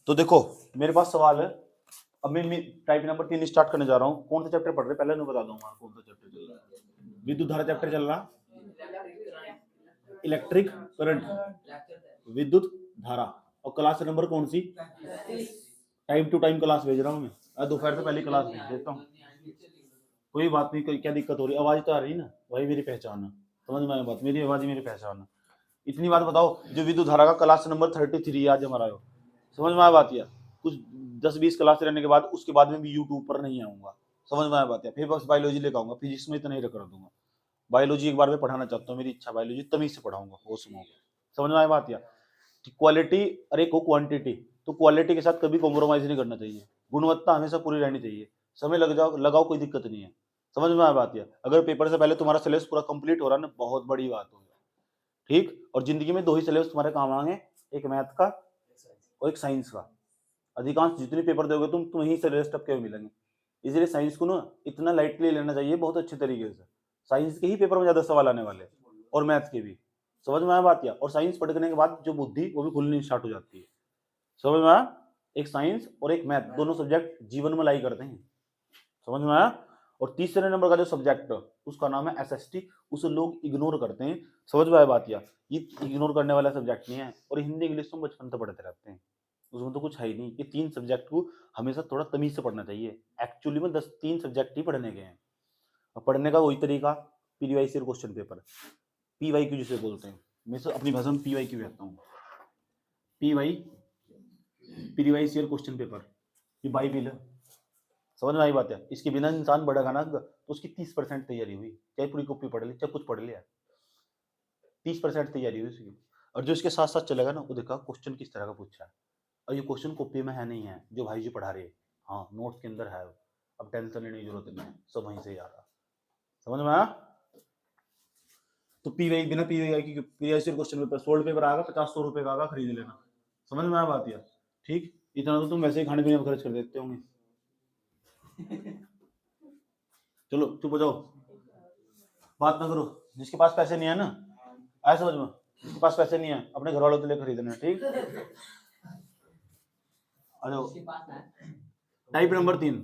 तो देखो मेरे पास सवाल है। अब मैं टाइप नंबर 3 स्टार्ट करने जा रहा हूँ। कौन सा चैप्टर पढ़ रहे पहले मैं बता दूंगा कौन सा चैप्टर चल रहा है। विद्युत धारा चैप्टर चल रहा, इलेक्ट्रिक करंट, विद्युत धारा। और क्लास नंबर कौन सी? टाइम टू टाइम क्लास भेज रहा हूँ मैं, दोपहर से पहले क्लास भेज देता हूँ। कोई बात नहीं, क्या दिक्कत हो रही? आवाज तो आ रही ना, वही मेरी पहचान है। समझ में आया बात? मेरी आवाज ही मेरी पहचान है। इतनी बात बताओ, जो विद्युत धारा का क्लास नंबर 33 आज हमारा हो। समझ में आया बात? या कुछ 10-20 क्लास रहने के बाद उसके बाद में भी यूट्यूब पर नहीं आऊंगा। समझ में आया बात? या फिर बस बायोलॉजी लेकर आऊंगा, फिजिक्स में इतना ही कर दूंगा। बायोलॉजी एक बार में पढ़ाना चाहता हूँ, मेरी इच्छा बायोलॉजी तमीज से पढ़ाऊंगा होश में। समझ में आया बात? या क्वालिटी अरे को क्वांटिटी, तो क्वालिटी के साथ कभी कॉम्प्रोमाइज नहीं करना चाहिए। गुणवत्ता हमेशा पूरी रहनी चाहिए। समय लग जाओ लगाओ, कोई दिक्कत नहीं है। समझ में आया बात? या अगर पेपर से पहले तुम्हारा सिलेबस पूरा कंप्लीट हो रहा है ना, बहुत बड़ी बात हो। ठीक। और जिंदगी में 2 ही सिलेबस तुम्हारे काम आएंगे, एक मैथ का और एक साइंस का। अधिकांश जितने पेपर दोगे तुम यही सिलेबस टपके हुए मिलेंगे। इसलिए साइंस को ना इतना लाइटली लेना चाहिए, बहुत अच्छे तरीके से। साइंस के ही पेपर में ज्यादा सवाल आने वाले और मैथ के भी। समझ में आया बात? या और साइंस पढ़ने के बाद जो बुद्धि वो भी खुलनी स्टार्ट हो जाती है। समझ में आया? एक साइंस और एक मैथ दोनों सब्जेक्ट जीवन में लाई करते हैं। समझ में आया? और तीसरे नंबर का जो सब्जेक्ट उसका नाम है एसएसटी, उसे लोग इग्नोर करते हैं। समझ में आया बात? या ये इग्नोर करने वाला सब्जेक्ट नहीं है। और हिंदी इंग्लिश तो बचपन से पढ़ते रहते हैं, उसमें तो कुछ है ही नहीं। ये 3 सब्जेक्ट को हमेशा थोड़ा तमीज से पढ़ना चाहिए। एक्चुअली में 3 सब्जेक्ट ही पढ़ने के हैं। और पढ़ने का वही तरीका, पीवाईक्यू और क्वेश्चन पेपर, पीवाईक्यू जिसे बोलते हैं। मैं तो अपनी भाषा में पीवाईक्यू कहता हूँ। प्रीवाइस ईयर क्वेश्चन पेपर, ये बाइबिल है। समझ में आई बात है? इसके बिना इंसान बढ़ेगा ना तो उसकी 30% तैयारी हुई, चाहे पूरी कॉपी पढ़ ली चाहे कुछ पढ़ लिया, 30% तैयारी हुई उसकी। और जो इसके साथ साथ चलेगा ना, वो देखा क्वेश्चन किस तरह का पूछा है। और ये क्वेश्चन कॉपी में है नहीं है जो भाई जी पढ़ा रहे हैं, हाँ नोट्स के अंदर है। अब टेंशन लेने की जरूरत नहीं है, सब वहीं से ही आ रहा। समझ में आया? तो पीवाई बिना पीवाई की PYC question paper solved paper आएगा, 50-100 रुपए का आएगा, खरीद लेना। समझ में आया बात? या ठीक, इतना तो तुम वैसे ही खाने पीने में खर्च कर देते होंगे। चलो चुप हो जाओ, बात ना करो। जिसके पास पैसे नहीं है ना, आया समझ में? जिसके पास पैसे नहीं है अपने घर वालों के लिए खरीदना। ठीक, आ जाओ। टाइप नंबर 3,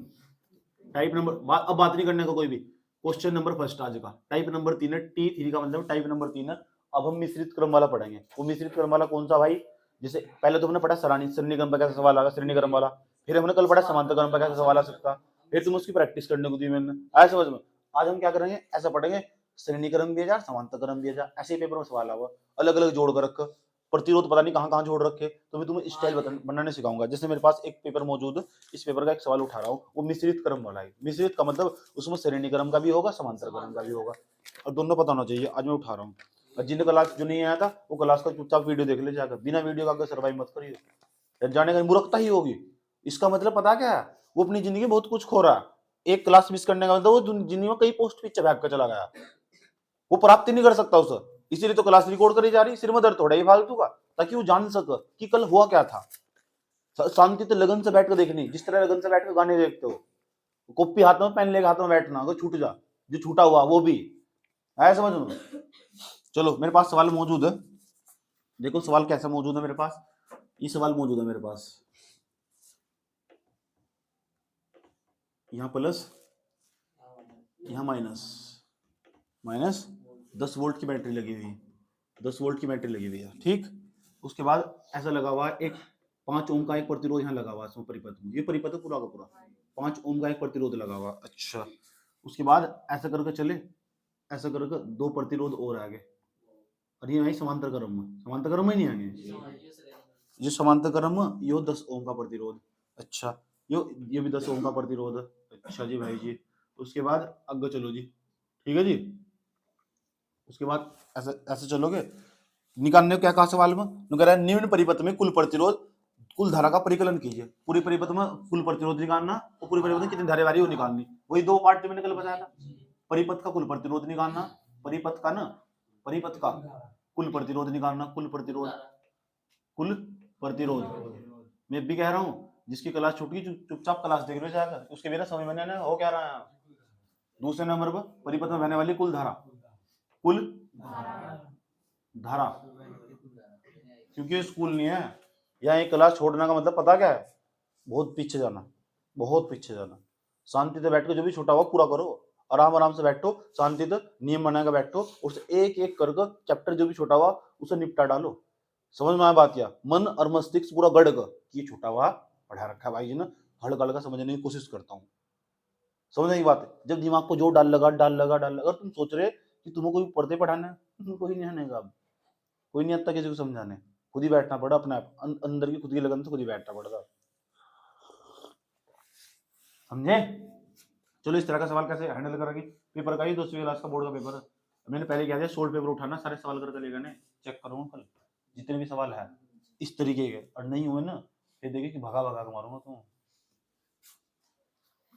टाइप नंबर अब बात नहीं करने का कोई भी। क्वेश्चन नंबर फर्स्ट आज का टाइप नंबर 3 है। T3 का मतलब टाइप नंबर 3 है। अब हम मिश्रित क्रम वाला पढ़ेंगे। वो मिश्रित क्रम वाला कौन सा भाई? जैसे पहले तो हमने पढ़ा सरणी क्रम पर कैसा सवाल आएगा, श्रेणी क्रम वाला। फिर हमने कल पढ़ा समांतर क्रम पर कैसा सवाल आ सकता। फिर तुम उसकी प्रैक्टिस करने को दी मैंने, आया समझ में? आज हम क्या करेंगे, ऐसा पढ़ेंगे, श्रेणी क्रम दिया जा, समांतर क्रम दिया जा, ऐसे पेपर में सवाल आवा, अलग अलग जोड़ कर रख, प्रतिरोध पता नहीं कहाँ कहाँ जोड़ रखे। तो मैं तुम्हें स्टाइल बनाने सिखाऊंगा। जैसे मेरे पास एक पेपर मौजूद है, इस पेपर का एक सवाल उठा रहा हूँ, वो मिश्रित क्रम वाला है। मिश्रित का मतलब उसमें श्रेणी क्रम का भी होगा, समांतर क्रम का भी होगा, और दोनों पता होना चाहिए। आज मैं उठा रहा हूँ। और जिन्हें क्लास जो नहीं आया था वो क्लास का चुपचाप वीडियो देख ले जाकर, बिना वीडियो का सर्वाइव मत करिए, जाने का मूर्खता ही होगी। इसका मतलब पता क्या है, वो अपनी जिंदगी में बहुत कुछ खो रहा है। एक क्लास मिस करने का मतलब वो जिंदगी में कई पोस्ट पीछे भाग कर चला गया, वो प्राप्ति नहीं कर सकता उसे। इसीलिए तो क्लास रिकॉर्ड करी जा रही, सिर में दर्द थोड़ा ही फालतू का, ताकि वो जान सके कि कल हुआ क्या था। शांति तो लगन से बैठ कर देखनी, जिस तरह लगन से बैठ कर गाने देखते हो, कॉपी हाथ में पेन लेकर हाथ में बैठना, अगर छूट जा जो छूटा हुआ वो भी है। समझ में? चलो मेरे पास सवाल मौजूद है, देखो सवाल कैसा मौजूद है मेरे पास। ये सवाल मौजूद है मेरे पास, यहाँ प्लस यहाँ माइनस, माइनस 10 वोल्ट की बैटरी लगी हुई है, 10 वोल्ट की बैटरी लगी हुई है। ठीक, उसके बाद ऐसा लगा हुआ एक 5 ओम का एक प्रतिरोध यहाँ लगा हुआ है, परिपथ में, ये परिपथ है पूरा का पूरा, 5 ओम का एक प्रतिरोध लगा हुआ। अच्छा, उसके बाद ऐसा करके चले, ऐसा करके 2 प्रतिरोध और आगे, और ये आई समांतर क्रम में, समांतर क्रम में नहीं आएंगे जो समांतर क्रम में, यो 10 ओम का प्रतिरोध। अच्छा, ये भी 10 ओम का प्रतिरोध। अच्छा जी भाई जी, उसके बाद आगे चलो जी, ठीक है जी। उसके बाद ऐसे ऐसे चलोगे, निकालने को क्या कहा सवाल में, कह रहा है निम्न परिपथ में कुल प्रतिरोध कुल धारा का परिकलन कीजिए। पूरी परिपथ में कुल प्रतिरोध निकालना और पूरी परिपथ में कितनी धारा वाली वो निकालनी, वही 2 पार्ट जो मैंने कल बताया था। परिपथ का कुल प्रतिरोध निकालना, परिपथ का ना, परिपथ का कुल प्रतिरोध निकालना, कुल प्रतिरोध, कुल प्रतिरोध। मैं भी कह रहा हूँ, जिसकी क्लास छूट गई चुपचाप क्लास देख लो जाकर, उसके बिना समझ में नहीं आना हो क्या रहा है। दूसरे नंबर पर परिपथ में बहने वाली कुल धारा, कुल धारा, क्योंकि स्कूल नहीं है, यहाँ एक क्लास छोड़ने का मतलब पता क्या है? बहुत पीछे जाना, बहुत पीछे जाना। शांति से बैठ के जो भी छोटा हुआ पूरा करो, आराम आराम से बैठो, शांति से नियम बनाकर बैठो, उसे एक एक कर चैप्टर जो भी छोटा हुआ उसे निपटा डालो। समझ में आया बात? क्या मन और मस्तिष्क पूरा गड़ ये छोटा हुआ पढ़ा रखा है भाई जी ने, हल्का हल्का समझने की कोशिश करता हूँ। समझने की बात है? जब दिमाग को जो डाल लगा, तुम सोच रहे कि तुम्हें कोई पढ़ते पढ़ाना है, कोई नहीं आने का, कोई नहीं आता किसी को समझाने, खुद ही बैठना पड़ा अपने आप, अंदर की खुद की लगन से खुद ही बैठना पड़ता। समझे? चलो इस तरह का सवाल कैसे हैंडल करेंगे? पेपर का ही 10वीं क्लास का बोर्ड का पेपर, मैंने पहले कहा था सोल्ड पेपर उठाना, सारे सवाल करके लेगा ने, चेक करूंगा कल जितने भी सवाल है इस तरीके के, और नहीं हुए ना फिर देखिए कि भगा भगा के मारूंगा तुम।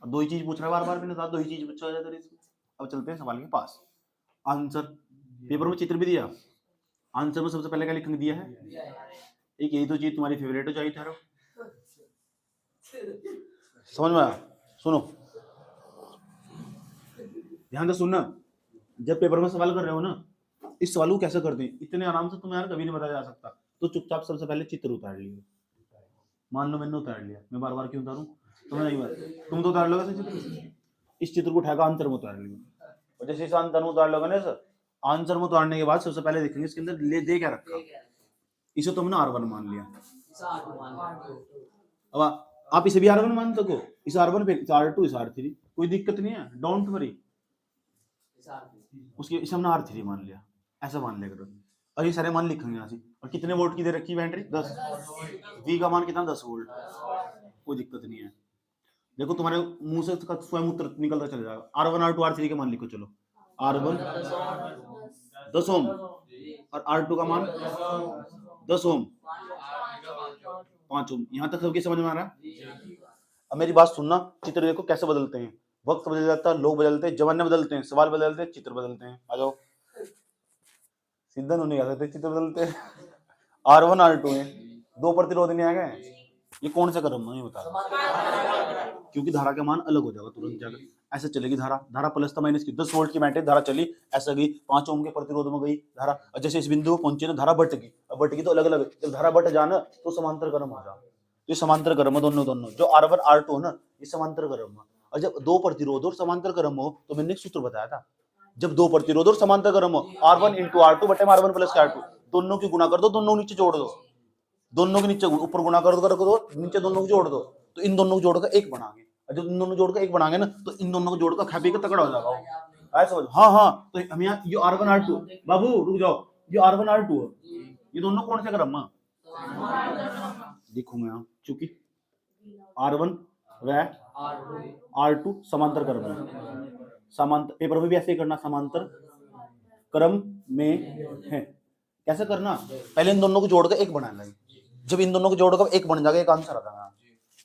अब दो ही चीज पूछ रहा है बार बार, मैंने कहा दो ही चीज पूछा जाता है इसमें। अब चलते हैं सवाल के पास। आंसर पेपर में चित्र भी दिया, आंसर में सबसे पहले क्या लिखने दिया है? एक यही तो चीज तुम्हारी फेवरेट हो चाहिए था। समझ में आया? सुनो ध्यान से सुनना, जब पेपर में सवाल कर रहे हो ना, इस सवाल को कैसे करते हैं इतने आराम से तुम्हें यार कभी नहीं बताया जा सकता। तो चुपचाप सबसे पहले चित्र उतार लिया, मान लो मैंने उतार लिया, मैं बार बार क्यों उतारूं? तुम्हें नहीं बात, तुम तो उतार लोगे चित्र, इस चित्र को उठाकर आंसर में उतार लिया, और जैसे इस आंसर में उतार लोगे ना सर, आंसर में उतारने के बाद सबसे पहले देखेंगे इसके अंदर ले दे क्या रखा, इसे तुमने R1 मान लिया। अब आप इसे भी R1 मान सको, इस R1 पे R2 इस R3, कोई दिक्कत नहीं है, डोंट वरी, उसके इसे हमने R3 मान लिया, ऐसा मान लिया करो। और ये सारे मान लिखेंगे यहाँ से, और कितने वोल्ट की दे रखी है बैटरी? 10, V का मान कितना? 10 वोल्ट, कोई दिक्कत नहीं है। देखो तुम्हारे मुंह से स्वयं उत्तर निकलता चला जाएगा। R1 R2 R3 के मान लिखो, चलो R1 10 ओम और R2 का मान 10 ओम, 5 ओम। यहाँ तक सबकी समझ में आ रहा है? अब मेरी बात सुनना, चित्र देखो कैसे बदलते हैं, वक्त बदल जाता है, लोग बदलते हैं, जमाने बदलते हैं, सवाल बदलते हैं, चित्र बदलते हैं। आ जाओ, सीधा नहीं आ सकते, चित्र बदलते हैं। R1 R2 है, दो प्रतिरोध नहीं आ गए, ये कौन सा क्रम है ये बता, क्योंकि धारा का मान अलग हो जाएगा तुरंत जाकर। ऐसे चलेगी धारा, धारा प्लस था माइनस की, 10 वोल्ट की बैटरी धारा चली, ऐसा गई 5 ओम के प्रतिरोध में गई धारा, और जैसे इस बिंदु को पहुंचे तो धारा बट गई, अब बट गई तो अलग अलग, जब धारा बट जाना तो समांतर क्रम हो जाए, ये समांतर क्रम है दोनों दोनों, जो R1 R2 है ना ये समांतर क्रम है। और जब दो प्रतिरोध और समांतर क्रम हो तो मैंने एक सूत्र बताया था, जब दो प्रतिरोध और समांतर क्रम हो R1 × R2 बटे R1 + R2, दोनों की गुणा कर दो, दोनों नीचे जोड़ दो, दोनों के नीचे ऊपर गुणा कर दो, नीचे दोनों को जोड़ दो, तो इन दोनों को जोड़कर एक बनाएंगे, और जब इन दोनों को जोड़कर एक बनाएंगे ना तो इन दोनों को जोड़कर खा पी के तगड़ा हो जाएगा। ऐसा समझ? हाँ हाँ, तो हम यहाँ ये R1 R2, बाबू रुक जाओ, ये R1 R2 है, ये दोनों कौन से क्रम में लिखूंगा यहाँ, चूंकि R1 व R2 समांतर क्रम में, समांतर पेपर में भी ऐसे ही करना, समांतर क्रम में है। कैसे करना? पहले इन दोनों को जोड़कर एक बनाना है, जब इन दोनों को जोड़कर एक बन जाएगा, एक आंसर आ जाएगा,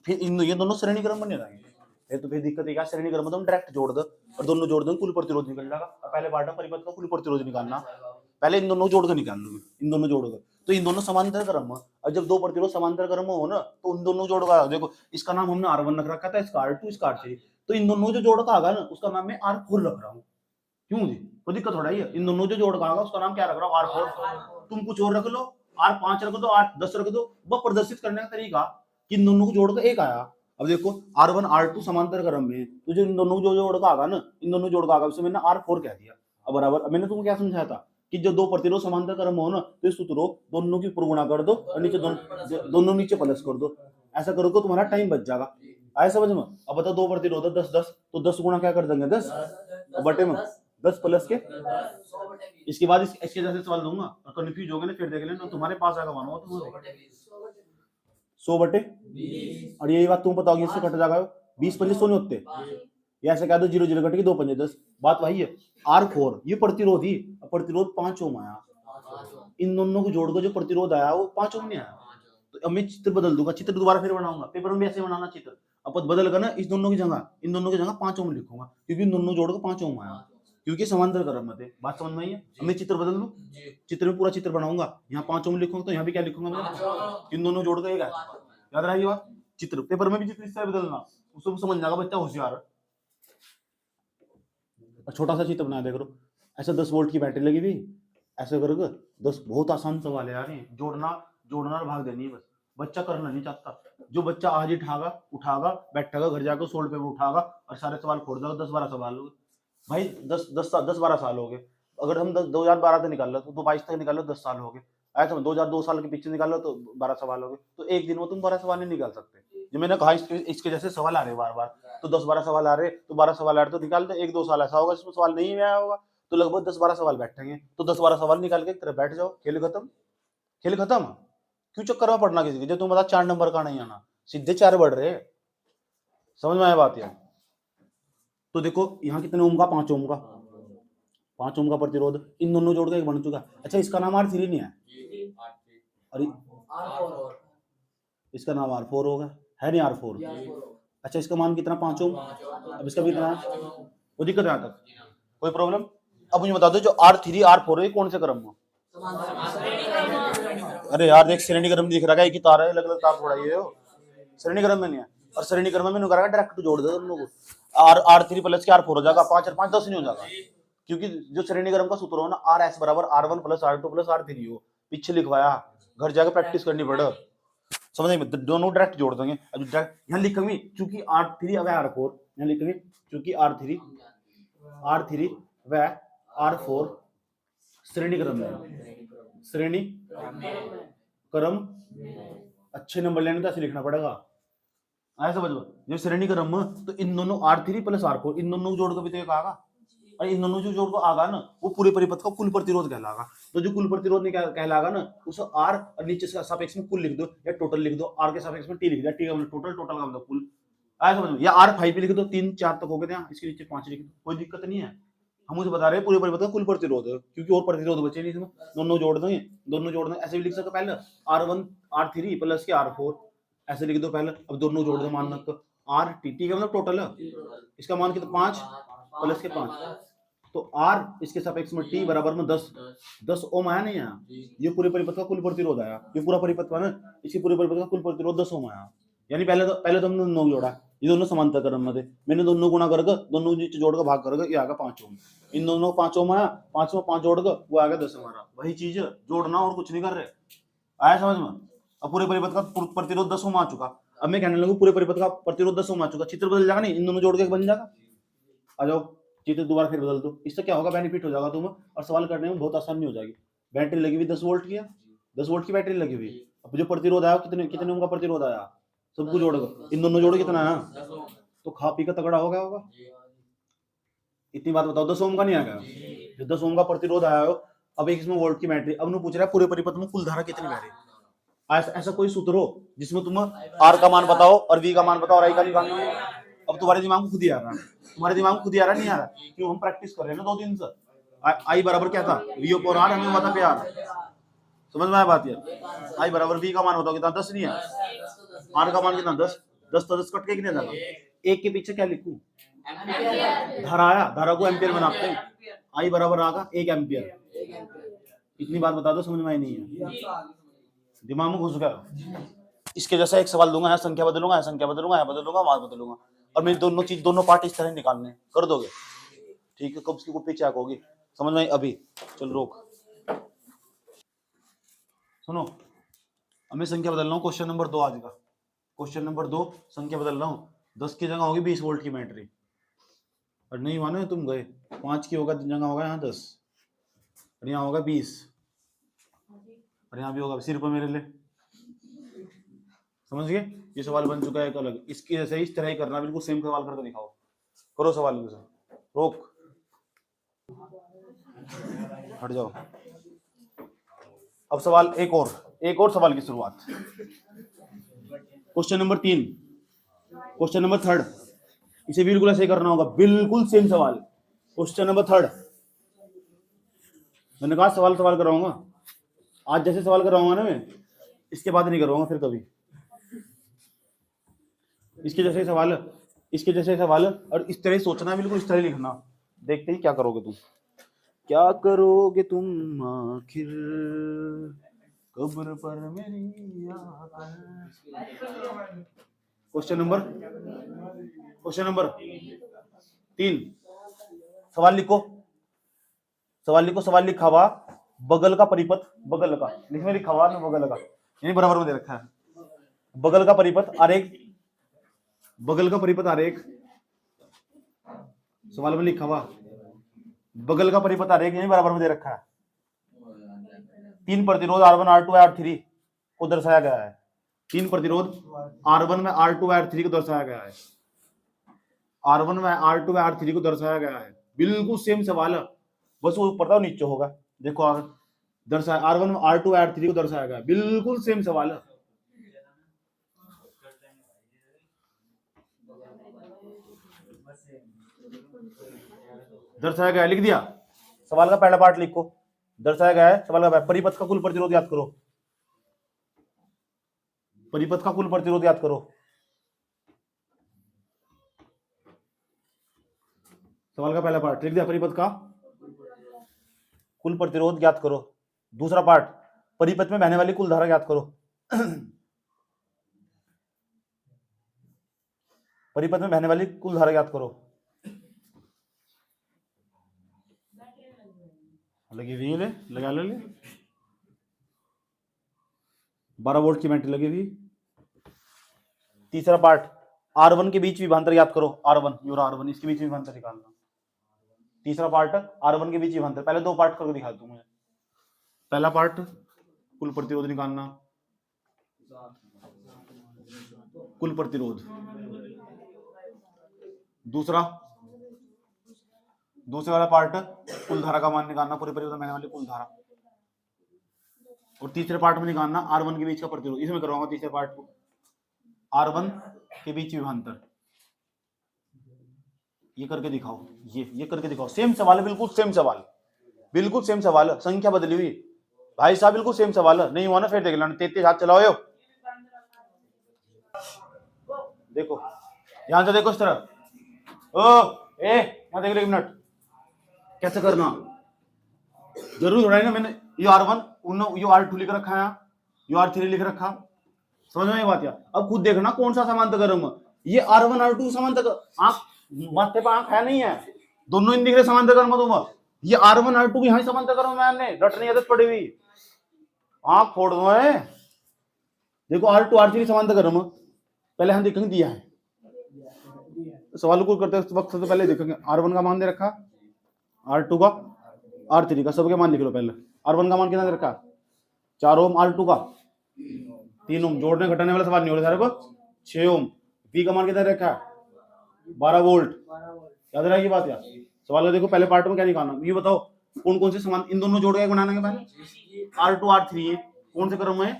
फिर ये दोनों श्रेणी क्रम बन जाएंगे। फिर दिक्कत है, श्रेणी क्रम तो हम डायरेक्ट जोड़ दो, और दोनों जोड़ दो कुल प्रतिरोध निकल जाएगा। पहले बाटा परिपथ का कुल प्रतिरोध निकालना, पहले इन दोनों को जोड़कर निकाल लो, इन दोनों जोड़कर, तो इन दोनों समांतर क्रम, और जब दो प्रतिरोध समांतर क्रम हो ना तो उन दोनों जोड़कर, देखो इसका नाम हमने R1 रख रखा था, इसका R2 इसका R3, तो इन दोनों जो जोड़ का आगा ना उसका नाम मैं R4 रख रहा हूँ। क्यों जी? कोई दिक्कत थोड़ा ही है, इन दोनों जो जोड़ का आगा उसका नाम क्या रख रहा हूँ? R4। तुम कुछ और रख लो, R5 रख दो, 8 10 रख दो, वह प्रदर्शित करने का तरीका कि इन दोनों को जोड़कर एक आया। अब देखो R1 R2 समांतर क्रम में, तो जो इन दोनों जो जोड़ का आगा ना, इन दोनों जोड़ का आगा उसे मैंने R4 कह दिया। अब बराबर, मैंने तुमको क्या समझाया था कि जो दो प्रतिरोध समांतर क्रम हो ना तो इस सूत्रों दोनों की ऊपर गुणा कर दो और नीचे दोनों नीचे प्लस कर दो, ऐसा करो तो तुम्हारा टाइम बच जाएगा। आया समझ में? अब बताओ दो प्रतिरोध 10 10, तो 10 गुणा क्या कर देंगे? 10 बटे में 10 प्लस के, इसके बाद इसके जैसे सवाल दूंगा और कंफ्यूज हो गए ना फिर देख लेना, तुम्हारे पास आएगा मानो तुम 100 बटे, और यही बात तुम बताओगे, इससे कट जाएगा 20 पंजे 100 नहीं होते, या ऐसे कह दो 0 0 कटेगी 2 पंजे 10, बात वही है। R4 ये प्रतिरोध ही, प्रतिरोध 5 ओम आया, इन दोनों को जोड़कर जो प्रतिरोध आया वो 5 ओम नहीं आया। तो अब मैं चित्र बदल दूंगा, चित्र दोबारा फिर बनाऊंगा, पेपर में भी ऐसे बनाना चित्र, अब बदल कर ना इस दोनों की जगह इन दोनों की जगह 5 ओम लिखूंगा, क्योंकि इन दोनों जोड़कर 5 ओम आया, क्योंकि समांतर क्रम में थे। बात समझ में आई है? मैं चित्र बदल लूं, चित्र में पूरा चित्र बनाऊंगा, यहाँ 5 ओम लिखूंगा तो यहाँ भी क्या लिखूंगा मैं? इन दोनों जोड़कर एक आया। याद रहा ये बात? चित्र पेपर में भी चित्र इस तरह बदलना, उसको समझ जाएगा बच्चा होशियार। छोटा सा चित्र बना दे करो, ऐसा 10 वोल्ट की बैटरी लगी हुई, ऐसे करोगे 10, बहुत आसान सवाल है यार, जोड़ना जोड़ना और भाग देनी है बस, बच्चा करना नहीं चाहता। जो बच्चा आज ही उठागा बैठेगा घर जाकर सोल्ड पेपर उठागा और सारे सवाल खोल देगा, 10-12 सवाल हो गए भाई, 10-12 साल हो गए। अगर हम 2012 तक निकाल लो तो 22 तक निकाल लो 10 साल हो गए, ऐसा 2002 साल के पीछे निकाल लो तो 12 सवाल हो गए। तो एक दिन में तुम 12 सवाल नहीं निकाल सकते। जो मैंने कहा इसके जैसे सवाल आ रहे बार बार, तो 10-12 सवाल आ रहे, तो 12 सवाल आ रहे तो निकाल दे। 1-2 साल ऐसा होगा जिसमें सवाल नहीं आया होगा, तो लगभग 10-12 सवाल बैठेंगे, तो 10-12 सवाल निकाल के तरह बैठ जाओ, खेल खत्म। खेल खत्म। क्यों चक्कर में पड़ना किसी के, जो तुम बता 4 नंबर का नहीं आना, सीधे 4 बढ़ रहे। समझ में आया बात यार? तो देखो यहाँ कितने ओम का, 5 ओम का, 5 ओम का प्रतिरोध, इन दोनों जोड़ का एक बन चुका। अच्छा इसका नाम R3 नहीं है, अरे इसका नाम R4 होगा, है नहीं R4। अच्छा इसका मान कितना, 5 ओम। अब इसका भी कितना है, वो दिक्कत यहाँ तक, कोई प्रॉब्लम? अब मुझे बता दो जो R3 R4 है कौन से क्रम में? अरे यार देख श्रेणी क्रम दिख रहा है, एक ही तार है, अलग अलग तार थोड़ा ये हो, श्रेणी क्रम में नहीं है। और श्रेणी क्रम में मैंने कहा डायरेक्ट जोड़ दो दोनों को, R3 प्लस के R4 हो जाएगा, 5 और 5 10 नहीं हो जाएगा, क्योंकि जो श्रेणी क्रम का सूत्र हो ना, RS बराबर R1 plus R2 plus R3 हो, पीछे लिखवाया, घर जाकर प्रैक्टिस करनी पड़े। समझ में? दोनों डायरेक्ट जोड़ देंगे। अब यहाँ लिखेंगे चूंकि R3 व R4, यहाँ लिखेंगे चूंकि R3 व R4 श्रेणी क्रम में, श्रेणी क्रम, अच्छे नंबर लेने तो ऐसे लिखना पड़ेगा, ऐसा समझ लो। जो श्रेणी क्रम तो इन दोनों R3 प्लस R4 इन दोनों जोड़ को भी तो एक आगा, और इन दोनों जो जोड़ को आगा ना वो पूरे परिपथ का कुल प्रतिरोध कहलागा। तो जो कुल प्रतिरोध नहीं कहलागा ना, उसे R और नीचे के सापेक्ष में कुल लिख दो या टोटल लिख दो, R के सापेक्ष में T लिख दिया, T का मतलब टोटल, टोटल का मतलब कुल, ऐसा समझ लो। या R5 भी लिख दो, 3-4 तक हो गए, इसके नीचे 5 लिख दो, कोई दिक्कत नहीं है। हम उसे बता रहे हैं पूरे परिपथ का कुल प्रतिरोध, क्योंकि और प्रतिरोध बचे नहीं इसमें, दोनों जोड़ देंगे, दोनों जोड़ देंगे। ऐसे भी लिख सकते पहले R1 R3 प्लस के R4 ऐसे लिख दो पहले। अब दोनों जोड़ दो, मान रखो RT का मतलब टोटल है, इसका मान कितना 5 प्लस के 5, तो R इसके सापेक्ष में T बराबर में 10 ओम आया नहीं यहाँ, ये पूरे परिपथ का कुल प्रतिरोध आया, ये पूरा परिपथ है ना, इसी पूरे परिपथ का कुल प्रतिरोध 10 ओम आया। यानी पहले तो हमने दोनों जोड़ा, ये दोनों समांतर क्रम में थे, मैंने दोनों गुणा करके दोनों नीचे जोड़ कर भाग करके ये आ गया 5 ओम, इन दोनों 5 ओम आया, 5 में 5 जोड़ कर वो आ गया 10 हमारा। वही चीज जोड़ना और कुछ नहीं कर रहे, आया समझ में? अब पूरे परिपथ का प्रतिरोध 10 ओम आ चुका, अब मैं कहने लगूं पूरे परिपथ का प्रतिरोध 10 ओम आ चुका, चित्र बदल जाएगा नहीं, इन दोनों जोड़ के बन जाएगा। आ जाओ चित्र दोबारा फिर बदल दो, इससे क्या होगा, बेनिफिट हो जाएगा तुम्हें और सवाल करने में बहुत आसानी हो जाएगी। बैटरी लगी हुई 10 वोल्ट की है, 10 वोल्ट की बैटरी लगी हुई, अब जो प्रतिरोध आया कितने ओम का प्रतिरोध आया, सबको जोड़ो, इन दोनों जोड़ कितना आया, तो खा पी का तगड़ा हो गया होगा। इतनी बात बताओ, 10 ओम का नहीं आया, जो 10 ओम का प्रतिरोध आया हो, अब एक इसमें वोल्ट की बैटरी, अब पूछ रहा है पूरे परिपथ में कुल धारा कितनी बह रही। ऐसा कोई सूत्र हो जिसमें तुम R का मान बताओ और V का मान बताओ और I का भी मान बताओ। अब तुम्हारे दिमाग में खुद ही आ रहा है, तुम्हारे दिमाग में खुद ही आ रहा नहीं आ रहा, क्यों? हम प्रैक्टिस कर रहे हैं ना 2 दिन से। I बराबर क्या था, V ऊपर R, हमें पता प्यार, समझ में आया बात यार? I बराबर V का मान बताओ कितना, 10 नहीं है, R का मान कितना 10, 10 तो 10 कट के कितने जाएगा, एक के पीछे क्या लिखूं, धारा आया, धारा को एम्पियर बनाते हैं, I बराबर आगा 1 एम्पियर। इतनी बात बता दो, समझ में आई नहीं है, दिमाग में घुस गया। इसके जैसा एक सवाल दूंगा, यहाँ संख्या बदलूंगा, यहाँ संख्या बदलूंगा, यहाँ बदलूंगा, वहां बदलूंगा, और मैं दोनों पार्ट इस तरह निकालने कर दोगे, ठीक है? कब उसकी कॉपी चेक होगी, समझ में? अभी चल रोक, सुनो, अब मैं संख्या बदल रहा हूँ, क्वेश्चन नंबर 2 आज का, क्वेश्चन नंबर 2 संख्या बदल रहा हूँ, 10 की जगह होगी 20 वोल्ट की बैटरी, और नहीं मानो तुम गए, 5 की होगा जगह होगा यहाँ 10, और यहाँ होगा 20, और यहाँ भी होगा, सिर्फ मेरे लिए, समझ गए? ये सवाल बन चुका है एक अलग, इसकी जैसे इस तरह ही करना, बिल्कुल सेम सवाल करके दिखाओ, करो सवाल, रोक, हट जाओ। अब सवाल एक और सवाल की शुरुआत, क्वेश्चन नंबर 3, क्वेश्चन नंबर 3, इसे बिल्कुल ऐसे करना होगा, बिल्कुल सेम सवाल, क्वेश्चन नंबर 3। मैंने कहा सवाल कराऊंगा, आज जैसे सवाल कराऊंगा ना मैं, इसके बाद नहीं कराऊंगा फिर कभी, इसके जैसे सवाल, और इस तरह सोचना, बिल्कुल इस तरह लिखना, देखते ही क्या करोगे तुम आखिर कब्र पर मेरी क्वेश्चन नंबर 3, सवाल लिखा हुआ, बगल का परिपथ, बगल का लिखने लिखा हुआ ना, बगल का यानी बराबर में दे रखा है, बगल का परिपथ आरेख, बगल का परिपथ आरेख सवाल में लिखा हुआ, बगल का परिपथ आरेख यही बराबर में दे रखा है। 3 प्रतिरोध R1 R2 R3 को दर्शाया गया है। 3 प्रतिरोध R1 में R2 R3 को दर्शाया गया है। R1 में R2 R3 को दर्शाया गया है। बिल्कुल सेम सवाल है, बस वो ऊपर था नीचे होगा। देखो आगे दर्शाया R1 में R2 R3 को दर्शाया गया है। बिल्कुल सेम सवाल है। दर्शाया गया, लिख दिया। सवाल का पहला पार्ट लिखो, दर्शाया गया है। सवाल का परिपथ का कुल प्रतिरोध याद करो, परिपथ का कुल प्रतिरोध याद करो। सवाल का पहला पार्ट लिख दिया, परिपथ का कुल प्रतिरोध याद करो। दूसरा पार्ट, परिपथ में बहने वाली कुल धारा याद करो। परिपथ में बहने वाली कुल धारा याद करो। लगी हुई है, लगा ले 12 वोल्ट की बैटरी लगी हुई। तीसरा पार्ट, R1 के बीच विभवांतर याद करो। R1 और R1 इसके बीच विभवांतर निकालना। तीसरा पार्ट R1 के बीच विभवांतर। पहले दो पार्ट करके दिखा दूं मैं। पहला पार्ट कुल प्रतिरोध निकालना, कुल प्रतिरोध। दूसरा वाला पार्ट कुल धारा का मान निकालना, पूरे परिपथ में बहने वाली कुल धारा। और तीसरे पार्ट में निकालना R1 के बीच का प्रतिरोध। इसमें करवाऊंगा तीसरे पार्ट को, R1 के बीच विभवांतर। ये करके दिखाओ, ये करके दिखाओ। सेम सवाल है, बिल्कुल सेम सवाल, बिल्कुल सेम सवाल है। संख्या बदली हुई भाई साहब, बिल्कुल सेम सवाल है। नहीं हुआ ना फिर देख लेना। 33 हाथ चलाओ यो। देखो यहां से, देखो इस तरह। यहां देख लो, 1 मिनट। कैसे करना जरूर थोड़ा है ना। मैंने ये R1 ये R2 लिख रखा है, ये R3 लिख रखा। समझ में बात? यार अब खुद देखना कौन सा समांतर क्रम। ये R1 R2 समांतर, आंख माथे पर आंख है नहीं है, दोनों इन दिख रहे समांतर क्रम। तुम ये R1 R2 यहाँ समांतर क्रम, मैंने रटने आदत पड़ी हुई, आंख फोड़ दो है। देखो R2 R3 समांतर क्रम पहले हम देखेंगे, दिया है। सवाल को करते वक्त तो पहले देखेंगे R1 का मान दे रखा, R2 का, R3 का, सबके मान लिख लो पहले। R1 का मान कितना दे रखा? 4 ओम। R2 का 3 ओम। जोड़ने घटाने वाला सवाल नहीं हो रहा सारे को। 6 ओम। P का मान कितना दे रखा? 12 वोल्ट। याद रहेगी बात यार। सवाल को देखो, पहले पार्ट में क्या निकालना ये बताओ। कौन कौन से समान इन दोनों जोड़ के बनाने के पहले R2 R3 है, कौन से क्रम है?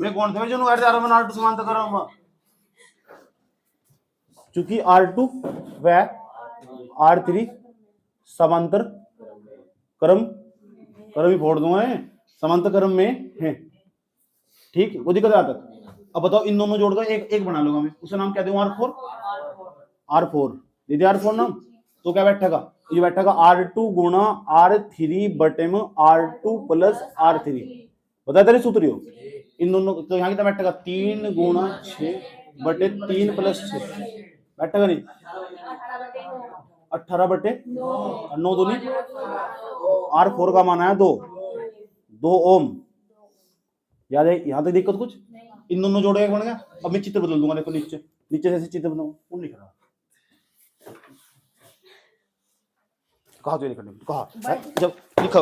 मैं कौन थे जो R1 R2 समांतर क्रम, चूंकि R2 व R3 समांतर क्रम, क्रम ही फोड़ दूंगा, समांतर क्रम में है। ठीक, वो दिक्कत आता। अब बताओ इन दोनों जोड़ का एक बना लूंगा मैं, उसका नाम क्या दूं? R4 दीदी, R4 नाम। तो क्या बैठेगा? ये बैठेगा R2 गुणा R3 बटे में R2 प्लस R3। बता तेरे सूत्र हो इन दोनों। तो यहाँ कितना बैठेगा? 3 गुणा 6 बटे 3 प्लस 6 बैठेगा नहीं? 18 बटे 9 दूनी। R4 का मान आया 2 ओम। याद है? यहाँ तक दिक्कत कुछ? इन दोनों जोड़े बन गया। अब मैं चित्र बदल दूंगा। देखो नीचे से चित्र बनाऊंगा। कौन लिख रहा? कहा तो लिखने कहा जब लिखा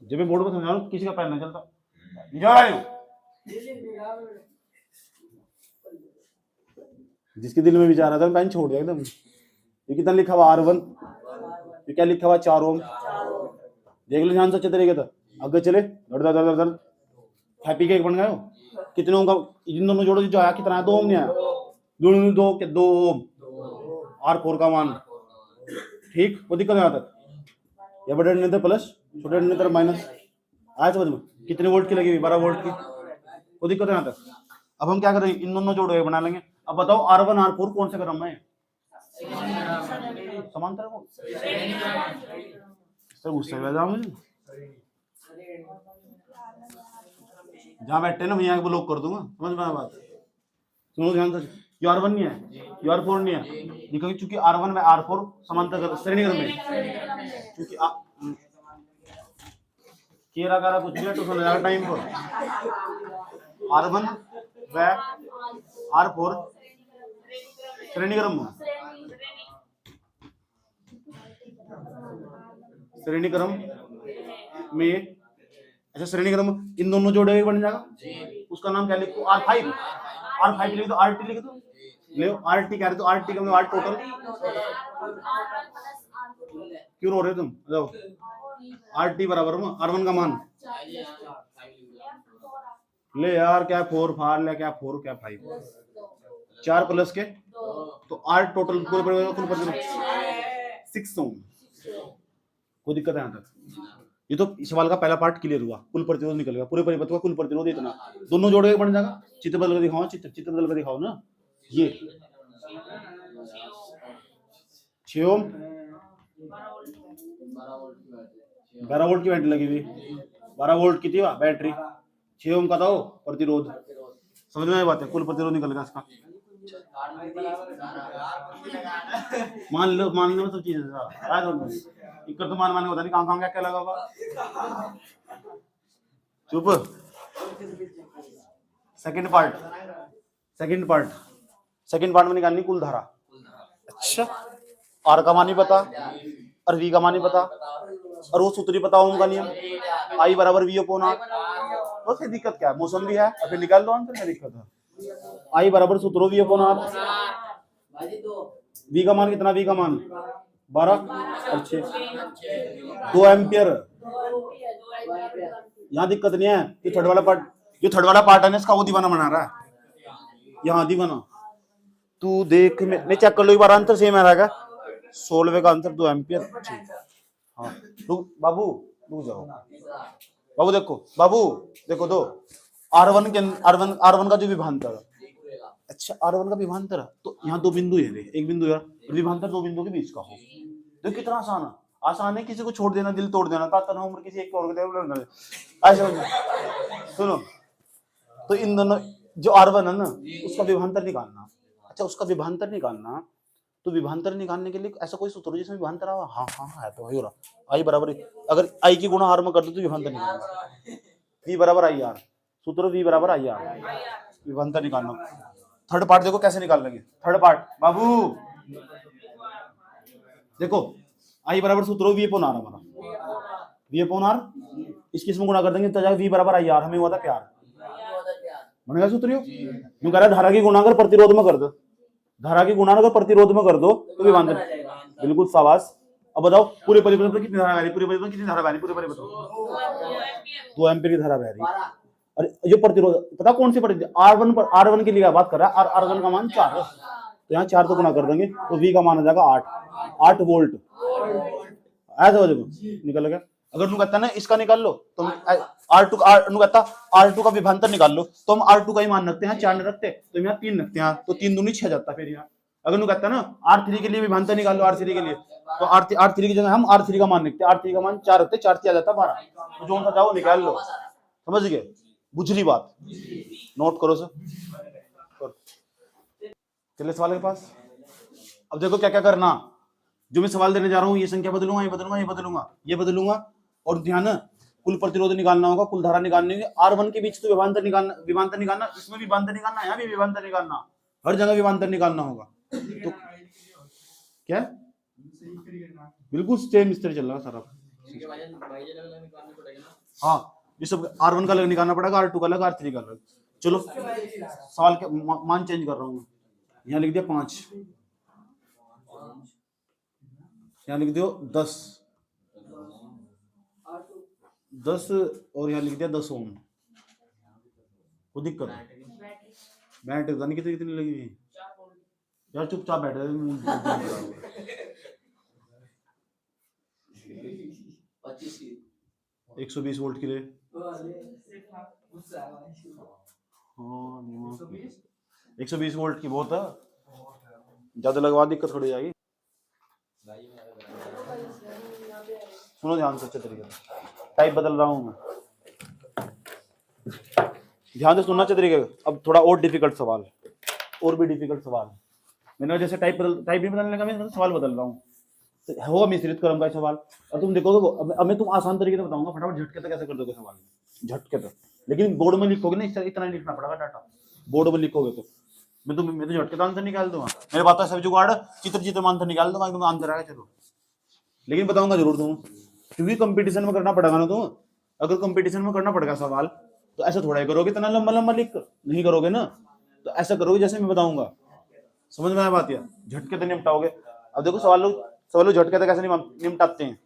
जब मैं बोर्ड पर समझा रहा हूँ, किसी का पैर नहीं चलता। जा रहा हूँ जिसके दिल में विचार आता है पैन छोड़ दिया एकदम। ये कितना लिखा हुआ? R1। ये क्या लिखा हुआ? 4 ओम। देख लो ध्यान से अच्छे तरीके से। आगे चले दर हैप्पी केक बन गए हो। कितने ओम का? इन दोनों जोड़ो जो आया कितना है? 2 ओम नहीं आया? 2 ओम। R4 का मान। ठीक, वो दिक्कत यहाँ तक। या बड़े डिनोमिनेटर प्लस छोटे डिनोमिनेटर माइनस। आया समझ में? कितने वोल्ट की लगी हुई? 12 वोल्ट की। वो दिक्कत यहाँ तक। अब हम क्या करेंगे? इन दोनों जोड़े बना लेंगे। अब बताओ R1 R4 कौन से क्रम में? समांतर। गुस्से में जाओ मुझे, जहाँ बैठे ना मैं यहाँ ब्लॉक कर दूंगा। समझ में आया बात? सुनो ध्यान से। ये R1 नहीं है, ये R4 नहीं है, देखो चूंकि R1 में R4 समांतर श्रेणीक्रम में, क्योंकि केरा कारा कुछ नहीं, तो सुन जाएगा टाइम पर R1 व R4 श्रेणीक्रम में, श्रेणीक्रम में, अच्छा श्रेणीक्रम इन दोनों जोड़े बन जाएगा, उसका नाम क्या लिखो R5, R5 लिख दो, RT लिख दो, ले RT कह रहे तो RT का मतलब R टोटल, क्यों रो रहे तुम, जाओ RT बराबर में R1 का मान ले यार, क्या 4 फाड़ ले, क्या 4 क्या 5, 4 प्लस के तो R टोटल पूरे कुल प्रतिरोध 6 ओम। कोई दिक्कत है यहाँ तक? ये तो सवाल का पहला पार्ट क्लियर हुआ, कुल प्रतिरोध निकल गया, पूरे परिपथ का कुल प्रतिरोध इतना, दोनों जोड़े बन जाएगा। चित्र बदल कर दिखाओ, चित्र बदल कर दिखाओ ना, ये 6 ओम 12 वोल्ट की बैटरी लगी हुई, 12 वोल्ट की थी बैटरी, 6 ओम का था वो प्रतिरोध, समझ में आई बात है, कुल प्रतिरोध निकल गया इसका। मान लो सब चीजें इक्कर तो मान होता नहीं, कहाँ क्या लगा होगा, चुप। सेकंड पार्ट में निकालनी कुल धारा। अच्छा, R का मान नहीं पता और V का मान नहीं पता और वो सूत्र ही पता ओम का नियम I बराबर V अपॉन R, तो फिर दिक्कत क्या है, मौसम भी है और फिर निकाल दो आंसर, क्या दिक्कत है। I बराबर सूत्र V अपॉन R, V का मान कितना, V का मान 12 और 6 2 एम्पियर। यहाँ दिक्कत नहीं है, ये थर्ड वाला पार्ट है ना इसका, वो दीवाना बना रहा है, यहाँ दीवाना तू देख नहीं चेक कर लो एक बार, आंसर सेम आ रहा है 16वें का आंसर 2 एम्पियर। हाँ बाबू रुक जाओ, बाबू देखो दो R1 का जो विभांतर, अच्छा R1 का विभांतर, तो यहाँ दो बिंदु है, एक बिंदु है विभांतर दो बिंदुओं के बीच का हो, देखो कितना आसान है, किसी को छोड़ देना, दिल तोड़ देना, तातना उम्र किसी एक को ऐसा। सुनो, तो इन दोनों जो R1 है ना, उसका विभांतर निकालना। अच्छा उसका विभांतर निकालना, तो विभांतर निकालने के लिए ऐसा कोई सूत्र जिसमें विभांतर आवा, हाँ है तो वही हो रहा, I बराबर, अगर I की गुणा R में कर दो तो विभांतर निकालना, V बराबर IR, सूत्र V बराबर IR, विभांतर निकालना। थर्ड पार्ट देखो कैसे निकाल लेंगे, थर्ड पार्ट बाबू देखो, I बराबर सूत्र V अपॉन R, हमारा V अपॉन R, इसकी इसमें गुणा कर देंगे तो जाएगा V बराबर IR, हमें हुआ था प्यार, बनेगा सूत्र यूं कह रहा है, धारा की गुणा अगर प्रतिरोध में कर दो, धारा की गुणा अगर प्रतिरोध में कर दो तो विभांतर, बिल्कुल शाबाश। अब बताओ पूरे परिपथ में कितनी धारा बह रही, पूरे परिपथ में कितनी धारा बह रही, पूरे परिपथ में 2 एम्पीयर की धारा बह रही। अरे ये प्रतिरोध पता कौन सी पड़ेगी, R1 के लिए बात कर रहा है, R1 का मान 4 है, तो यहाँ 4 तो गुणा कर देंगे तो V का मान आ जाएगा 8 वोल्ट, ऐसा हो जाएगा, निकल गया। अगर तुम कहता ना इसका निकाल लो तो R2 का विभांतर निकाल लो, तो हम R2 का ही मान रखते हैं, 4 नहीं रखते, तो यहाँ 3 रखते हैं, तो 3 दूनी 6 जाता है। फिर यहाँ अगर तुम कहता ना R3 के लिए विभांतर निकाल लो, R3 के लिए, तो R3 की जगह हम R3 का मान लिखते हैं, R3 का मान 4 रखते, 4 से आ जाता 12, तो जो सा जाओ निकाल लो, समझ गए, बुझली बात, नोट करो सर। चलिए सवाल के पास, अब देखो क्या क्या करना, जो मैं सवाल देने जा रहा हूँ, ये संख्या बदलूंगा, ये बदलूंगा, और ध्यान कुल प्रतिरोध निकालना होगा, कुल धारा निकालनी होगी, R1 के बीच तो विभांतर निकालना, इसमें विभांतर निकालना, यहाँ भी विभांतर निकालना, हर जगह विभांतर निकालना होगा। तो क्या बिल्कुल सेम इस तरह चल रहा सारा, हाँ ये सब R1 का अलग निकालना पड़ेगा, R2 का अलग, R3 का अलग। चलो सवाल के मान चेंज कर रहा हूँ, यहाँ लिख दिया 5, यहाँ लिख दियो 10 और यहाँ लिख दिया 10 ओम। कोई दिक्कत है, बैटरी पता नहीं कितनी लगी हुई यार, चुपचाप बैठे 120 वोल्ट के लिए, हाँ 120 वोल्ट की बहुत है, ज्यादा लगवा दिक्कत थोड़ी जाएगी। सुनो ध्यान से अच्छे तरीके से, टाइप बदल रहा हूं मैं, ध्यान से सुनना अच्छे तरीके से। अब थोड़ा और डिफिकल्ट सवाल, और भी डिफिकल्ट सवाल। मैंने जैसे टाइप नहीं बदलने लगा, मैं सवाल बदल रहा हूँ। तो होगा मिश्रित क्रम का सवाल, और तुम देखोगे अब मैं तुम आसान तरीके से बताऊंगा, फटाफट झटके तक कैसे कर दोगे सवाल, झटके तक। लेकिन बोर्ड में लिखोगे ना, इतना ही लिखना पड़ेगा डाटा, बोर्ड में लिखोगे तो मैं तो झटके आंसर निकाल दूंगा। मेरे बात है सब जुगाड़, चित्र आंसर निकाल दूंगा, एकदम आंसर आएगा चलो। लेकिन बताऊंगा जरूर तुम, क्योंकि कंपटीशन में करना पड़ेगा ना तुम। अगर कंपटीशन में करना पड़ेगा सवाल तो ऐसा थोड़ा ही करोगे, इतना लंबा लंबा लिख नहीं करोगे ना, तो ऐसा करोगे जैसे मैं बताऊंगा। समझ में आया बात? या झटके तो निपटाओगे। अब देखो सवाल झटके तो कैसे निपटाते हैं।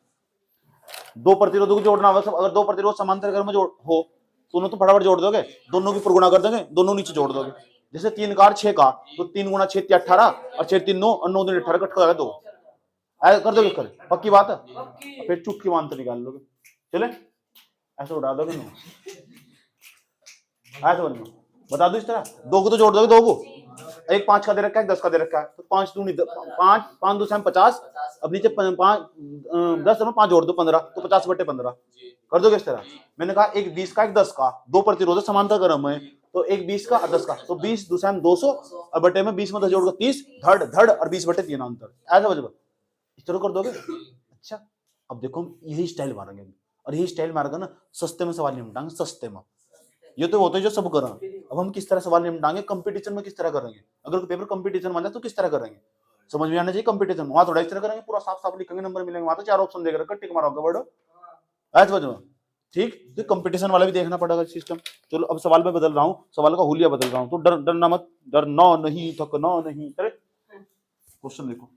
दो प्रतिरोधों को जोड़ना होगा, अगर दो प्रतिरोध समांतर क्रम में जोड़ हो तो उन्हें तो फटाफट जोड़ दोगे, दोनों की प्रगुणा कर दोगे, दोनों नीचे जोड़ दोगे। जैसे 3 का 6 का, तो 3 गुणा 6 18, और 6 3 9, और 9 3 18 कट कर 2 कर दोगे, कर पक्की बात है। फिर चुटकी मानते निकाल लोगे, चले ऐसे उड़ा दोगे ना, आया समझ में? बता दो इस तरह, 2 को तो जोड़ दोगे, 2 को, एक 5 का दे रखा है, 10 का दे रखा है, तो 5 दूनी 5 5 2 50, अब नीचे 5 10 5 जोड़ दो 15, तो 50/15 कर दोगे इस तरह। मैंने कहा एक 20 का एक 10 का, दो प्रतिरोध समांतर क्रम है, तो एक 20 का और 10 का, तो 20 दूसरा 200, और बटे में 20 में 10 जोड़ दो 30, धड़ धड़, और 20/3 अंतर, ऐसा समझ, इस तरह कर दोगे। अच्छा अब देखो यही स्टाइल मारेंगे, और यही स्टाइल मारेगा ना, सस्ते में सवाल निपटाएंगे, सस्ते में। ये तो होता है जो सब कर रहा है। अब हम किस तरह सवाल निपटाएंगे, कंपटीशन में किस तरह करेंगे, अगर पेपर कंपटीशन बन जाए तो किस तरह करेंगे, समझ में आना चाहिए। कंपटीशन वहां थोड़ा इस तरह करेंगे, पूरा साफ साफ लिखेंगे, नंबर मिलेंगे, वहां तो 4 ऑप्शन देख रखा, टिक मारोगे वर्ड, आज समझ में? ठीक, तो कंपटीशन वाला भी देखना पड़ेगा सिस्टम। चलो अब सवाल में बदल रहा हूँ, सवाल का हुलिया बदल रहा हूँ, तो डरना मत, डरना नहीं, थकना नहीं। चले क्वेश्चन देखो,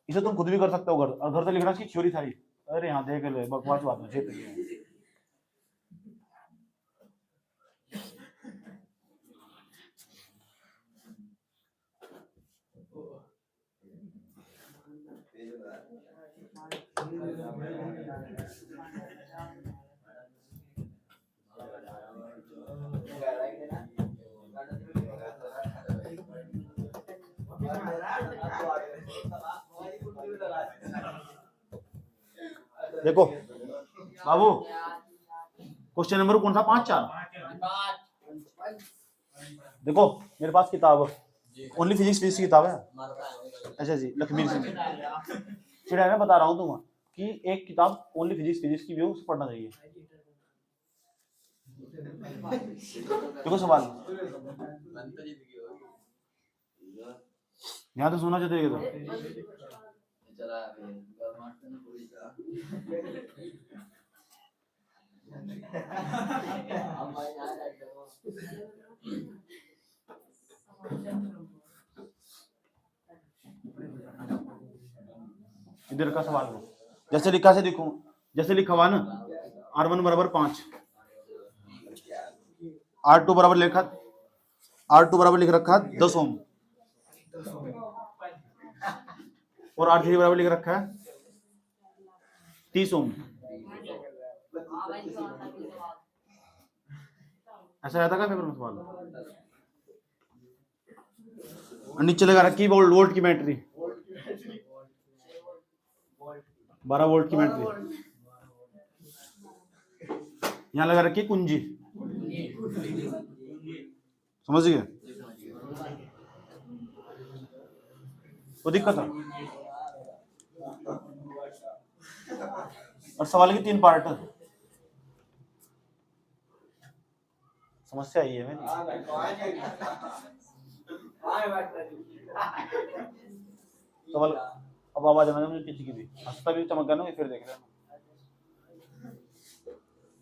इसे तुम खुद भी कर सकते हो घर, और घर से लिखना इसकी थ्योरी सारी। अरे यहाँ देख ले, बकवास बात है। देखो बाबू, क्वेश्चन नंबर कौन सा, 5 4। देखो मेरे पास किताब, ओनली फिजिक्स की किताब है। अच्छा जी, लक्ष्मी सिंह चिड़ा, मैं बता रहा हूँ तुम्हें कि एक किताब ओनली फिजिक्स की भी हो, पढ़ना चाहिए। देखो सवाल यहाँ तो सुना चाहिए तो इधर का सवाल हो, जैसे लिखा से देखो, जैसे लिखा हुआ ना, R1 बराबर 5, R2 बराबर लिखा, R2 बराबर लिख रखा 10 ओम, और R3 बराबर लिख रखा है 30 ओम। ऐसा रहता क्या पेपर में सवाल? नीचे लगा रखी वोल्ट की बैटरी, 12 वोल्ट की बैटरी, यहाँ लगा रखी कुंजी, समझ गए? तो दिक्कत है। और सवाल की 3 पार्ट, समस्या आई है मेरी। सवाल अब आवाज आना मुझे किसी की भी, हंसता भी चमक गया ना, फिर देख रहे हैं।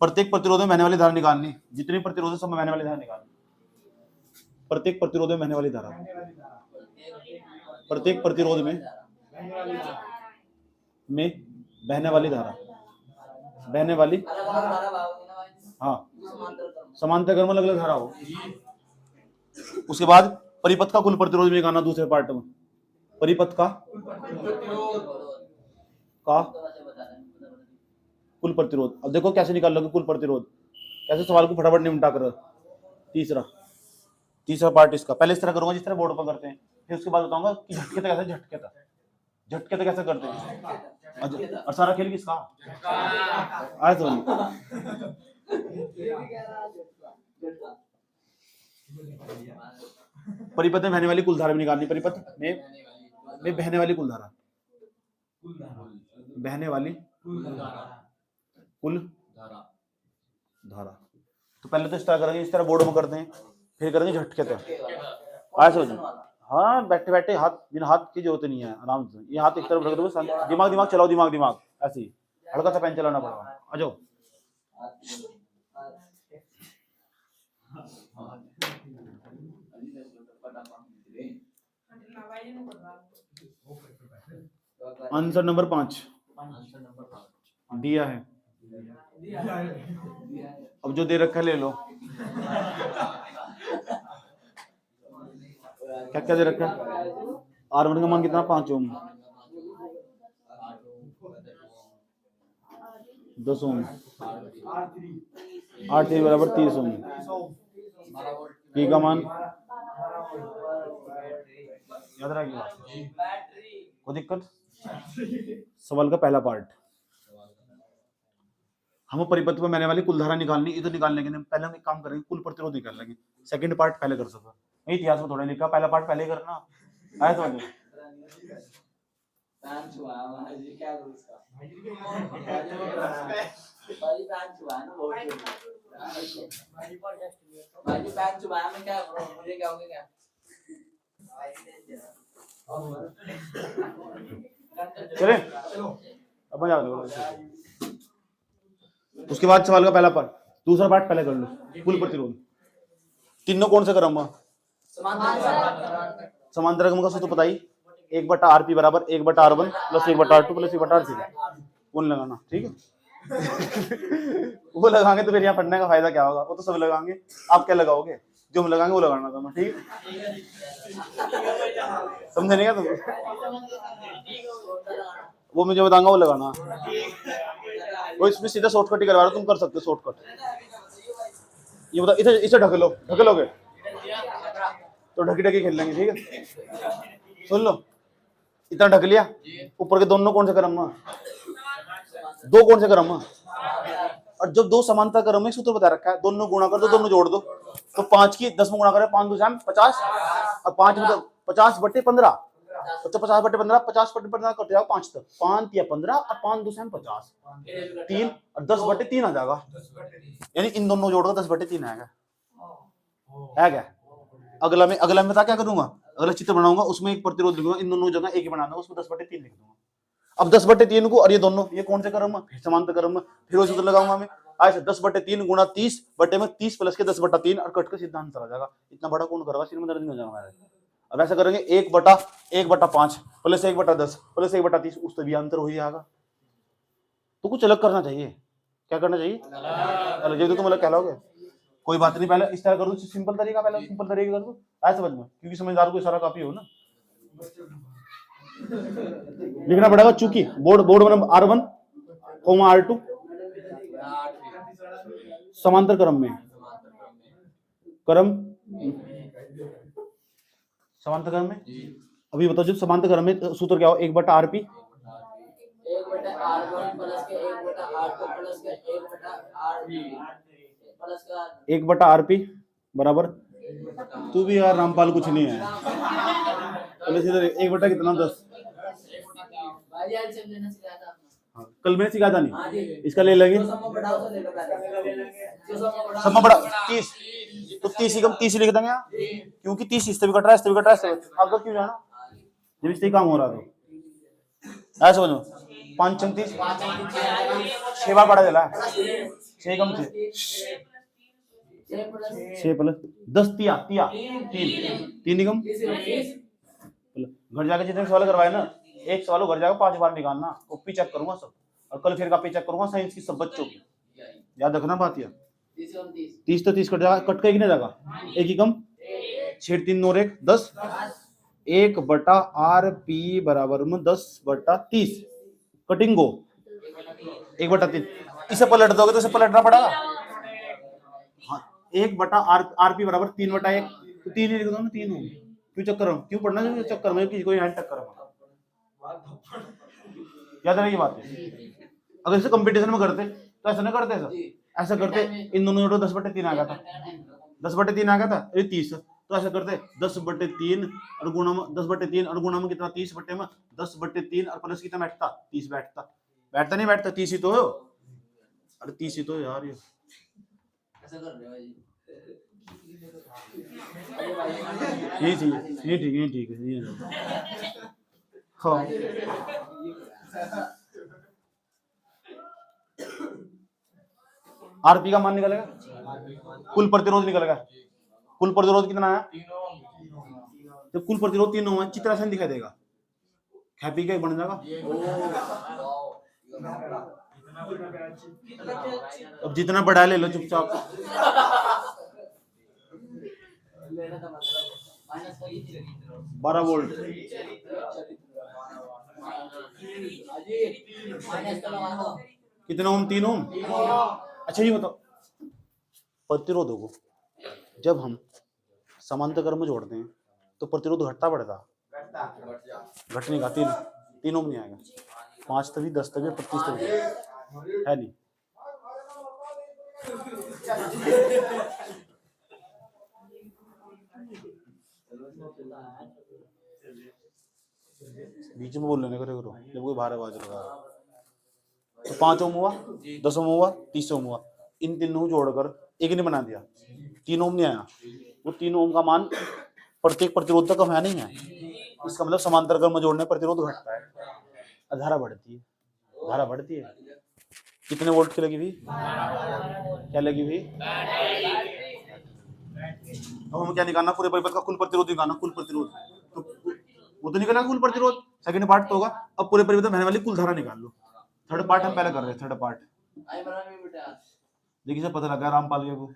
प्रत्येक प्रतिरोध में बहने वाली धारा निकालनी, जितनी प्रतिरोध है सब में बहने वाली धारा निकालनी, प्रत्येक प्रतिरोध में बहने वाली धारा, प्रत्येक प्रतिरोध में बहने वाली धारा, बहने वाली, हाँ समांतर क्रम में अलग अलग धारा हो। उसके बाद परिपथ का कुल प्रतिरोध भी निकालना, दूसरे पार्ट में परिपथ का कुल प्रतिरोध। अब देखो कैसे निकाल लोगे कुल प्रतिरोध, कैसे सवाल को फटाफट निपटा कर। तीसरा पार्ट इसका, पहले इस तरह करूंगा जिस तरह बोर्ड पर करते हैं, फिर उसके बाद बताऊंगा कि झटके तक कैसे करते हैं। और सारा खेल किसका आया तो परिपथ में बहने वाली कुल धारा भी निकालनी, परिपथ में बहने वाली कुल धारा, बहने वाली कुल धारा। तो पहले तो इस तरह करेंगे, इस तरह बोर्ड में करते हैं, फिर करेंगे झटके तो आज हो जाए। हाँ बैठे बैठे हाथ, बिना हाथ की जरूरत नहीं है, आराम से ये हाथ एक तरफ रख दो, दिमाग दिमाग चलाओ, दिमाग दिमाग ऐसे ही हल्का सा पेन चलाना पड़ेगा। आ जाओ आंसर नंबर 5 दिया है। अब जो दे रखा है ले लो। क्या क्या दे रखा है? R1 का मान कितना? 5 ओम, 10 ओम, R3 बराबर 30 ओम। P का मान याद रखिएगा, कोई दिक्कत? सवाल का पहला पार्ट, हम परिपथ में मैंने वाली कुल धारा निकालनी, इधर निकाल लेंगे, पहले हम एक काम करेंगे, कुल प्रतिरोध निकाल लेंगे, सेकंड पार्ट पहले कर सकता। इतिहास में थोड़ा लिखा, पहला पार्ट पहले करना आया तो चले अब मजा आ। उसके बाद सवाल का पहला पार्ट, दूसरा पार्ट पहले कर लो, कुल प्रतिरोध। तीनों कौन से क्रम? समांतर क्रम का सूत्र पता ही, 1/Rp बराबर 1/R1 plus 1/R2 plus 1/R3 कौन लगाना, ठीक है। वो लगाएंगे तो फिर यहाँ पढ़ने का फायदा क्या होगा? वो तो सब लगाएंगे, आप क्या लगाओगे? जो हम लगाएंगे वो लगाना था, ठीक है, समझे नहीं क्या तुम? वो मुझे बताऊंगा वो लगाना, वो इसमें सीधा शॉर्टकट ही करवा रहा, तुम कर सकते हो शॉर्टकट। ये बता, इसे ढक लो, ढकलोगे तो ढकी ढकी खेल लेंगे, ठीक है। सुन लो, इतना ढक लिया, ऊपर के दोनों कौन से क्रम? दो कौन से क्रम? और जब दो समांतर क्रम में सूत्र बता रखा है, दोनों गुणा कर दो, दोनों जोड़ दो, तो 5 की 10 में गुणा करें, 5 2 50, और 5 मतलब 50/15, तो 50/15, 50/15 कट जाएगा 5 तक, 5 या 15 और 5 2 50, 3 और 10/3 आ जाएगा, यानी इन दोनों जोड़ कर 10/3 आएगा, है क्या? अगला में बता क्या करूंगा, अगला चित्र बनाऊंगा, उसमें एक प्रतिरोध लिखूंगा, इन दोनों जगह एक ही बनाना, उसमें 10/3 लिख दूंगा। अब 10/3 को, और ये दोनों, ये कौन से क्रम? समांतर क्रम में, फिर वो सूत्र लगाऊंगा मैं, ऐसे 10/3 गुणा 30/30 प्लस के 10/3 और कट के सिद्धांत आ जाएगा। इतना बड़ा कौन करेगा? सिर में दर्द नहीं हो जाएगा मेरे। अब ऐसा करेंगे 1/1/5 प्लस 1/10 प्लस 1/30, उससे भी अंतर हो ही जाएगा। तो कुछ अलग करना चाहिए, क्या करना चाहिए? अलग, जब तुम अलग कहलाओगे कोई बात नहीं, पहले इस तरह कर दो, सिंपल तरीका, पहले सिंपल तरीका कर दो, ऐसे समझ में, क्योंकि समझदार को इशारा काफी हो ना। लिखना पड़ेगा, चूंकि बोर्ड में R1, R2 समांतर क्रम में, समांतर क्रम में। अभी बताओ, जब समांतर क्रम में सूत्र क्या हो? 1/Rp 1/Rp बराबर, तू भी यार रामपाल कुछ नहीं है, पहले सीधे 1 कितना 10, कल मैंने सिखाया था नहीं, इसका ले लेंगे सब बड़ा 30, तो 30 ही कम 30 लिख देंगे, क्योंकि 30 इससे भी कट रहा है, इससे भी कट रहा है, आपको क्यों जाना, जब इससे काम हो रहा तो ऐसा समझो। 5 6 30, 6 बार पड़ा चला, 6 कम 6 प्लस 10 3 निगम। घर जाके जितने सवाल करवाए ना, एक सवाल घर जाकर 5 बार निकालना, कॉपी चेक करूंगा सब, और कल फिर कॉपी चेक करूंगा साइंस की सब बच्चों की, याद रखना बात। यार 30 तो 30 कट जाएगा, कट का कितने जाएगा? एक ही कम, 6 3 9 1 10, 1/Rp बराबर में 10/30, कटिंग गो 1/3, इसे पलट दोगे तो इसे पलटना पड़ेगा। हाँ, 1/Rp बराबर 3/1, तो 3 ही लिख दो ना, 3 होगी, क्यों चक्कर में, क्यों पढ़ना चाहिए चक्कर में, किसी को हैंड टक्कर में, याद रहेगी बात है। अगर इसे कंपटीशन में करते तो ऐसा नहीं करते सर, ऐसा करते, इन दोनों जोड़ो 10/3 आ गया था, 10/3 आ गया था, ये 30, तो ऐसा करते 10/3 और गुणा में 10/3 और गुणा में कितना 30 बटे में 10/3 और प्लस कितना बैठता 30 बैठता नहीं बैठता 30 ही तो हो। अरे 30 ही तो यार ये ऐसा कर रहे हो भाई ये ठीक है ये हाँ आरपी का मान निकलेगा कुल प्रतिरोध निकलेगा कुल प्रतिरोध कितना है जब कुल प्रतिरोध 3 ओम है चित्र ऐसा दिखाई देगा हैप्पी का बन जाएगा। अब जितना बढ़ा ले लो चुपचाप 12 वोल्ट कितने ओम 3 ओम। अच्छा ये बताओ प्रतिरोधों को जब हम समांतर क्रम में जोड़ते हैं तो प्रतिरोध घटता बढ़ता घटने का 3 ओम नहीं आएगा 5 तभी 10 तभी 25 तभी है नहीं। बीच में बोल लेने करो जब कोई बाहर आवाज लगा तो 5 ओम हुआ 10 ओम हुआ 30 ओम हुआ इन तीनों जोड़कर एक ने बना दिया 3 ओम नहीं आया वो 3 ओम का मान प्रत्येक प्रतिरोध तक कम है नहीं है इसका मतलब समांतर क्रम में जोड़ने प्रतिरोध घटता है धारा बढ़ती है कितने वोल्ट की लगी हुई क्या लगी हुई। अब हमें क्या निकालना पूरे परिपथ का कुल प्रतिरोध निकालना कुल प्रतिरोध तो वो तो निकला कुल प्रतिरोध सेकंड पार्ट तो होगा। अब पूरे परिपथ में बहने वाली कुल धारा निकाल लो थर्ड पार्ट हम पहले कर रहे हैं थर्ड पार्ट देखिए सब पता लगा रामपाल के को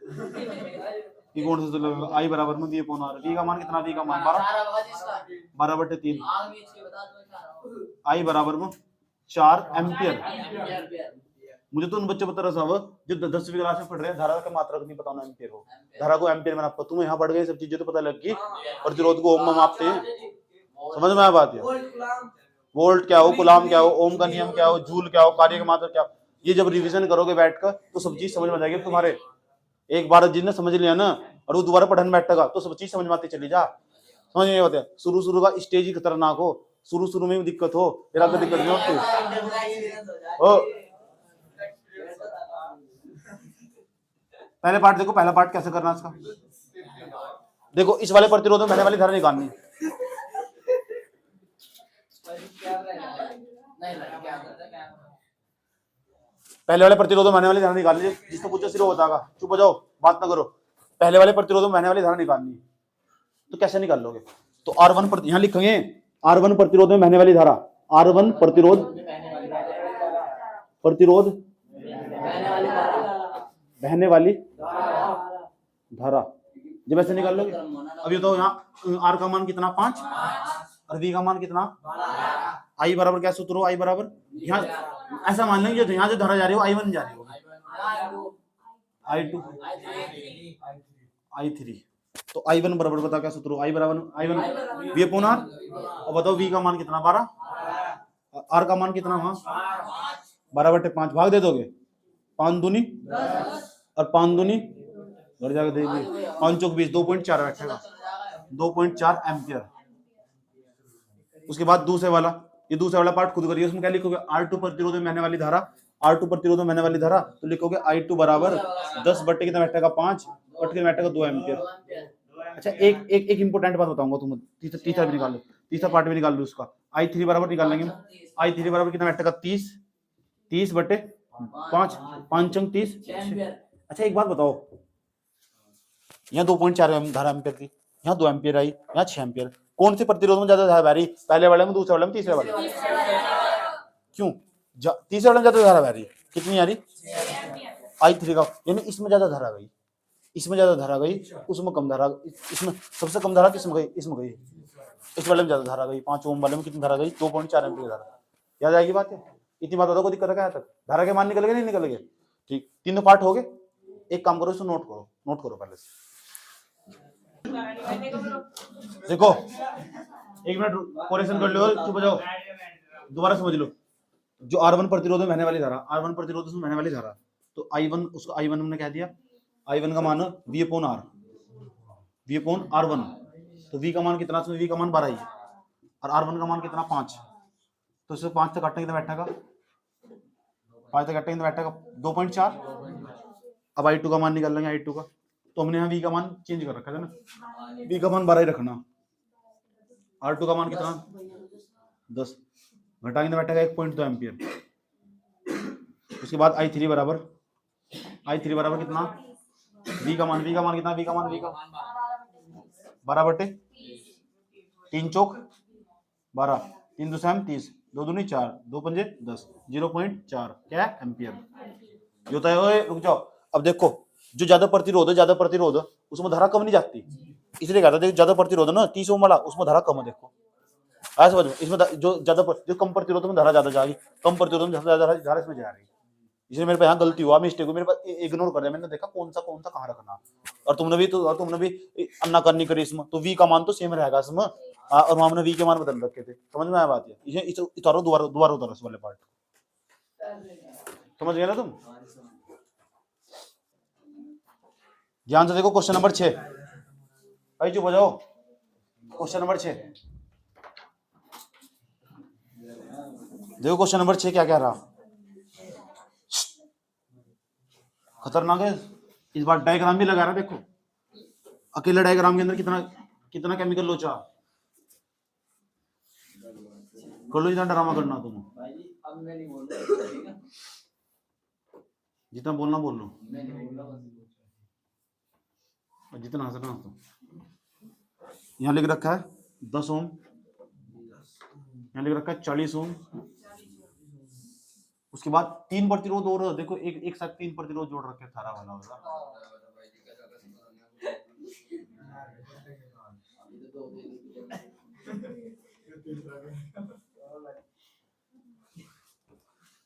ये कौन सा लगा आई बराबर में V अपॉन R V का मान कितना V का मान 12/3 आई बराबर में 4 एम्पियर। मुझे तो उन बच्चे बता रहा था जो 10वीं क्लास में पढ़ रहे हैं धारा का मात्रक नहीं पता उन्हें एम्पियर हो धारा को एम्पियर में नापता तुम्हें यहाँ पढ़ गए सब चीजें तो पता लग गई प्रतिरोध को ओम में मापते हैं समझ में आया बात है। वोल्ट क्या हो कूलाम क्या हो ओम का नियम क्या हो जूल क्या हो कार्य का मात्रक क्या हो ये जब रिवीजन करोगे बैठकर तो सब चीज समझ में आ जाएगी तुम्हारे। एक बार जिसने समझ लिया ना और वो दोबारा पढ़ने बैठेगा तो सब चीज समझ में आती चली जा समझ नहीं होते। शुरू का स्टेज ही खतरनाक हो शुरू में दिक्कत हो फिर आगे दिक्कत नहीं होती। पहले पार्ट देखो पहला पार्ट कैसे करना इसका देखो इस वाले प्रतिरोध में बहने वाली धारा निकालनी पहले वाले प्रतिरोध में बहने वाली धारा निकालनी जिसको पूछो सिर्फ बतागा चुप हो जाओ बात ना करो। पहले वाले प्रतिरोध में बहने वाली धारा निकालनी तो कैसे निकाल लोगे तो R1 यहाँ लिखेंगे R1 प्रतिरोध में बहने वाली धारा R1 प्रतिरोध बहने वाली धारा जब ऐसे निकाल लोगे। अभी तो यहाँ R का मान कितना 5 और V का मान कितना I बराबर क्या सूत्र हो I बराबर यहाँ ऐसा मान लेंगे यहाँ जो धारा जा रही हो I1 जा रही हो I2 I3 तो I1 बराबर बता क्या सूत्र हो I बराबर I1 V अपॉन R और बताओ V का मान कितना 12 R का मान कितना वहाँ 12/5 भाग दे दोगे 5 दूनी और 5 दूनी घर जाकर देगी 5 चौक 20 2.4 बैठेगा 2.4 एम्पियर। उसके बाद दूसरे वाला पार्ट खुद करिए उसमें क्या लिखोगे R2 प्रतिरोध में बहने वाली धारा R2 प्रतिरोध में बहने वाली धारा तो लिखोगे I2 बराबर 10 बटे कितना बैठेगा 5 बटे कितना बैठेगा 2 एम्पियर। अच्छा एक इंपोर्टेंट बात बताऊंगा तुम तीसरा भी निकाल लो तीसरा पार्ट भी निकाल लो उसका I3 बराबर निकाल लेंगे I3 बराबर कितना बैठेगा 30 बटे 5 5 30। अच्छा एक बात बताओ यहाँ 2.4 धारा एम्पियर थी यहाँ 2 एम्पियर आई यहाँ 6 एम्पियर कौन से प्रतिरोध में ज्यादा धारा बह रही पहले वाले में दूसरे वाले में तीसरे वाले में क्यों तीसरे वाले में ज्यादा धारा बह रही कितनी आ रही I3 का यानी इसमें ज्यादा धारा गई उसमें कम धारा इसमें सबसे कम धारा किसमें गई इसमें गई इस वाले में ज्यादा धारा गई 5 ओम वाले में कितनी धारा गई 2.4 एम्पियर धारा। याद आएगी बात है इतनी बात बताओ कोई दिक्कत है क्या तक धारा के मान निकल गए नहीं निकल गए ठीक तीनों पार्ट हो गए। एक काम करो इसको नोट करो पहले से देखो 1 मिनट कोरेक्शन कर लो चुप हो जाओ दोबारा समझ लो जो R1 प्रतिरोध में बहने वाली धारा R1 प्रतिरोध में बहने वाली धारा तो I1 उसको I1 हमने कह दिया I1 का मान V upon R v upon r1, तो v का मान कितना, इसमें v का मान 12 ही है और r1 का मान कितना 5, तो इससे 5 तक काटने कितना बैठेगा, 5 तक काटने कितना बैठेगा 2.4। अब i2 का मान निकाल लेंगे, i2 का, तो हमने यहाँ v का मान चेंज कर रखा था ना, v का मान 12 ही रखना, r2 का मान कितना 10, घटाएंगे तो बैठेगा 1.2 एम्पियर। उसके बाद i3 बराबर कितना, v का मान कितना, v का मान 12 बटे 3 चौक 12, 3 2 30, 2 दूनी 4, 2 पंजे 10, 0.4 क्या एम्पियर जो होता है। ओए रुक जाओ, अब देखो जो ज्यादा प्रतिरोध उसमें धारा कम नहीं जाती, इसलिए कहता है ज्यादा प्रतिरोध ना 30 ओम वाला, उसमें धारा कम है। देखो आज समझ में, इसमें जो कम प्रतिरोध में धारा ज्यादा जाएगी, कम प्रतिरोध में ज्यादा धारा इसमें जा रही है, इसलिए मेरे पे यहाँ गलती हुआ, मिस्टेक हुई, मेरे पास इग्नोर कर दिया, मैंने देखा कौन सा कहाँ रखना, और तुमने भी अन्नाकरनी करी इसमें, तो v का मान तो सेम रहेगा इसमें, और हमने v के मान बदल रखे थे। समझ में आया बात है, इसे उतारो, दोबारा उतारो इस वाले पार्ट, समझ गए ना तुम। ध्यान से देखो क्वेश्चन नंबर 6, भाई चुप हो जाओ, क्वेश्चन नंबर 6 देखो, क्वेश्चन नंबर 6 क्या कह रहा, खतरनाक है। इस बार डायग्राम भी लगा रहा है, देखो अकेले डायग्राम के अंदर कितना केमिकल लोचा, कर लो जितना ड्रामा करना तुम, भाई जी अब मैं नहीं बोल रहा, ठीक है, जितना बोलना बोल लो, मैं नहीं बोल रहा, जितना हंसना हंसो। यहाँ लिख रखा है 10 ओम, यहाँ लिख रखा है 40 ओम, उसके बाद 3 प्रतिरोध और देखो, एक साथ 3 प्रतिरोध जोड़ रखे थारा वाला होगा।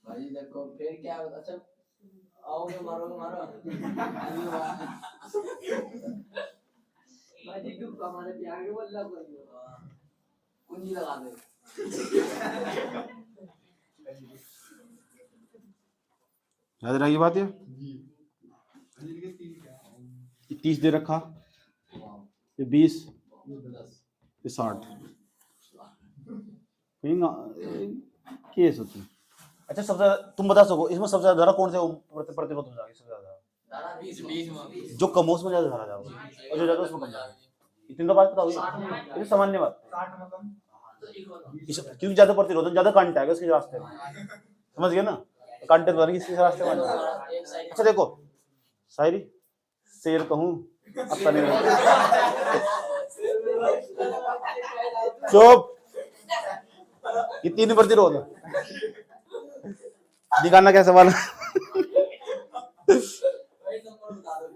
भाई देखो फिर क्या, अच्छा आओगे मारो भाई डूब हमारे प्यार के बोल लग कुंजी लगा दे। याद रहेगी बात ये 30 दे रखा, ये 20, ये 60 केस होती। अच्छा सबसे तुम बता सको इसमें सबसे ज्यादा कौन से प्रतिरोध हो जाएगी, सबसे ज्यादा जो कम उसमें ज्यादा धारा जाएगा और जो ज्यादा उसमें कम जाएगा। इतनी तो बात बताओ, ये सामान्य बात, क्योंकि ज्यादा प्रतिरोध ज्यादा कंट आएगा उसके रास्ते में, समझ गए ना, कंटेंट बन किसी रास्ते में। अच्छा देखो शायरी शेर कहूं अच्छा नहीं चुप, ये 3 प्रतिरोध दिखाना क्या सवाल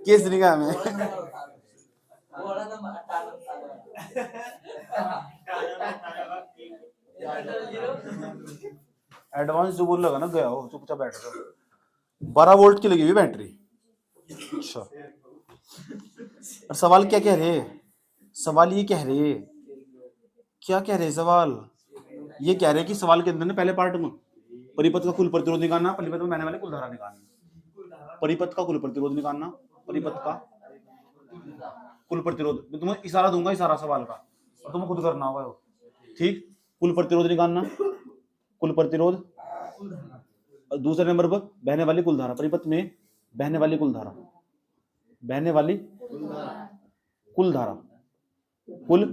केस नहीं का हमें एडवांस जो बोल लगा ना गया हो, चुपचाप बैठ जाओ। 12 वोल्ट की लगी हुई बैटरी। अच्छा और सवाल क्या कह रहे, सवाल ये कह रहे, क्या कह रहे सवाल, ये कह रहे कि सवाल के अंदर ना पहले पार्ट में परिपथ का कुल प्रतिरोध निकालना, परिपथ में बहने वाली कुल धारा निकालना, परिपथ का कुल प्रतिरोध निकालना, परिपथ का कुल प्रतिरोध, मैं तुम्हें इशारा दूंगा, इशारा सवाल का, और तुम्हें खुद करना होगा, ठीक। कुल प्रतिरोध निकालना, कुल प्रतिरोध, दूसरे नंबर पर बहने वाली कुल धारा, परिपथ में बहने वाली कुल धारा, बहने वाली कुल धारा, कुल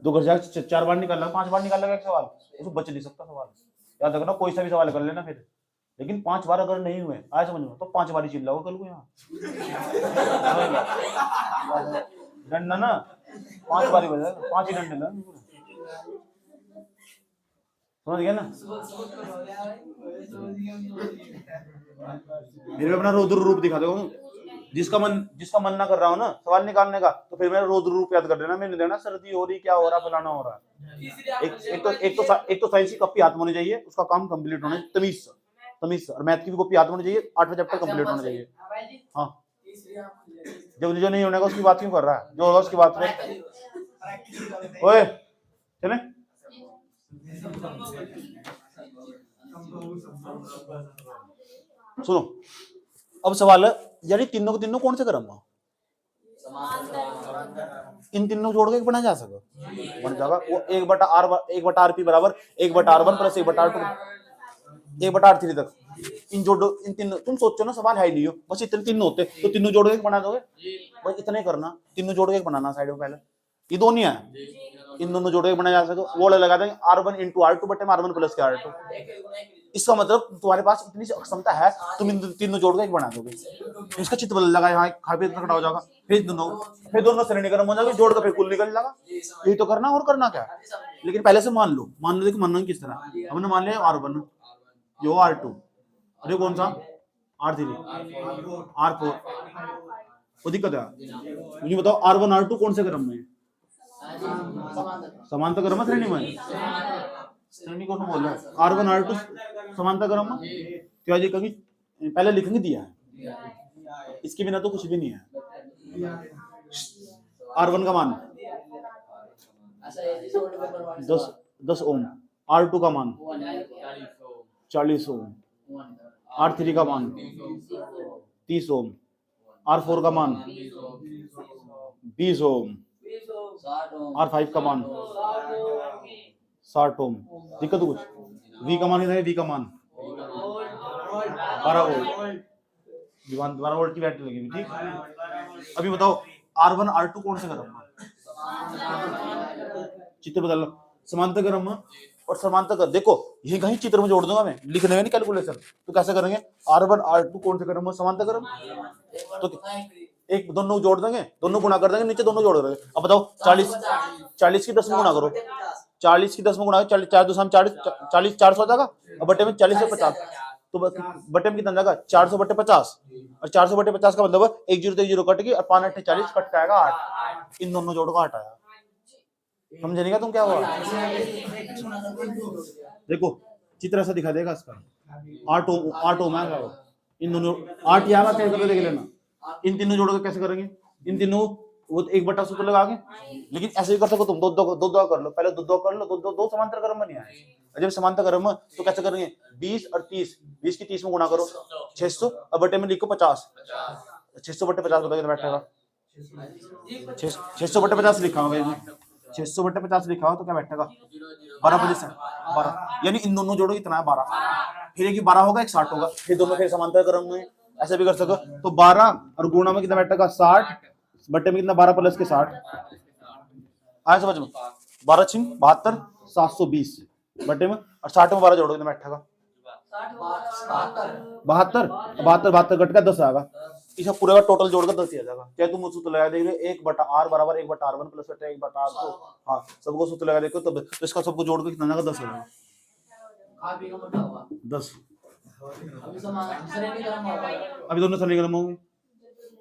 2 घर जाके 4 बार निकालना, 5 बार निकालना एक सवाल, उसको बच नहीं सकता सवाल, याद रखना कोई सा भी सवाल कर लेना फिर, लेकिन 5 बार अगर नहीं हुए आए समझ में तो 5 बार ही चिल्लाओ कल को यहाँ डंडा ना 5 बार ही बजा, 5 ही डंडे ना, समझ गया ना। मेरे अपना रौद्र रूप दिखा दो, जिसका मन ना कर रहा हो ना सवाल निकालने का, तो फिर मेरा रौद्र रूप याद कर देना, मैंने देना सर्दी हो रही, क्या हो रहा, फलाना हो रहा है। एक तो साइंस की कॉपी हाथ में होनी चाहिए, उसका काम कंप्लीट होना चाहिए तमीज से, और मैथ की भी कॉपी हाथ में होनी चाहिए, 8वां चैप्टर कंप्लीट होना चाहिए। हाँ जो नहीं होने का उसकी बात क्यों कर रहा है, जो होगा उसकी बात में। ओए चले सुनो, अब सवाल है यार तीनों को तीनों कौन से क्रम में, इन तीनों जोड़ के एक बनाया जा सके, बन जाएगा वो 1/r बराबर 1/r1 प्लस 1/r2 1/r3 तक। इन जोड़ो, इन तीनों, तुम सोचो ना सवाल है ही लियो, बस इतने तीनों होते तो तीनों जोड़ के एक बना दोगे, बस इतना ही करना, तीनों जोड़ के एक बनाना साइड में पहले, ये दो नहीं है, इन दोनों जोड़ के बनाया जा सके, वो लगा देंगे r1 × r2 बटे r1 प्लस के r2। इसका मतलब तुम्हारे पास इतनी क्षमता है, तुम इन तीनों जोड़ के एक बना दोगे। इसका चित्र बदल जाएगा, यहाँ खापे खड़ा हो जाएगा, फिर दोनों श्रेणीक्रम हो जाएगा, जोड़ का फिर कुल निकल जाएगा। यही तो करना, और करना क्या है। लेकिन पहले से मान लो, देखो मानना किस तरह, हमने मान लिया r1, यो r2, अरे कौन सा r3, r4, वो दिक्कत है। मुझे बताओ r1 r2 कौन से क्रम में है? समांतर क्रम में, श्रेणी में, श्रेणी कौन बोल रहा है? r1 r2 समांतर क्रम में, क्या जी कभी पहले लिखेंगे दिया है, इसके बिना तो कुछ भी नहीं है। r1 का मान 10 ओम, r2 का मान 40 ओम, r3 का मान 30 ओम, r4 का मान 20 ओम, r5 का मान 60 ओम। दिक्कत कुछ? v का मान कितना है? v का मान 12 वोल्ट, 12 वोल्ट की बैटरी लगी हुई, ठीक। अभी बताओ r1 r2 कौन से क्रम में? चित्र बदल लो, समांतर क्रम में, और समांतर कर देखो, ये कहीं चित्र में जोड़ दूंगा मैं, लिखने में नहीं कैलकुलेशन, तो कैसे करेंगे? r1 r2 कौन से क्रम में? समांतर क्रम, तो एक दोनों जोड़ देंगे, दोनों गुणा कर देंगे, नीचे दोनों जोड़ देंगे। अब बताओ 40 की 10 में गुणा करो, 40 की 10 में गुणा, 4 2 40 400 हो जाएगा, और बटे में 40 से 50, तो बटे में कितना जाएगा? 400 बटे 50, और 400 बटे 50 का मतलब 1 0 तो 1 0 कट गई, और 5 8 40 कट के आएगा 8, इन दोनों जोड़ का 8 आया। समझे नहीं क्या तुम क्या हुआ? देखो चित्र ऐसा दिखा देगा इसका, 8 ओम आएगा, इन दोनों 8 यहाँ तय करके देख लेना, इन तीनों जोड़ के कैसे करेंगे? इन तीनों वो 1/2 सूत्र लगा के, लेकिन ऐसे भी कर सको तुम, दो कर लो, पहले दो कर लो, दो समांतर क्रम में नहीं आए, जब समांतर क्रम में तो कैसे करेंगे? 20 और 30, 20 की 30 में गुणा करो 600, और बटे में लिखो 50, 600 बटे 50 बताओ कितना बैठेगा? 600 बटे 50 लिखा होगा, 600 बटे 50 लिखा हो तो क्या बैठेगा? 12%, 12, यानी इन दोनों जोड़ो कितना है? 12, फिर एक 12 होगा, एक 60 होगा, फिर दोनों फिर समांतर क्रम में, ऐसे भी कर सको। तो 12 और गुणा में कितना बैठेगा? 60, बटे में कितना? 12 प्लस के 60, आया समझ में? 12 6 72, 720 बटे में, और 60 में 12 जोड़ो कितना बैठेगा? 72 कट का 10 आएगा, इसका पूरा टोटल जोड़कर 10 आ जाएगा। क्या तुम सूत्र लगा देंगे? 1/r बराबर 1/r1 प्लस 1/r2, हाँ सबको सूत्र लगा देखो, तब तो इसका सबको जोड़ के कितना जाएगा? 10 हो जाएगा, 10। अभी दोनों श्रेणी क्रम होंगे,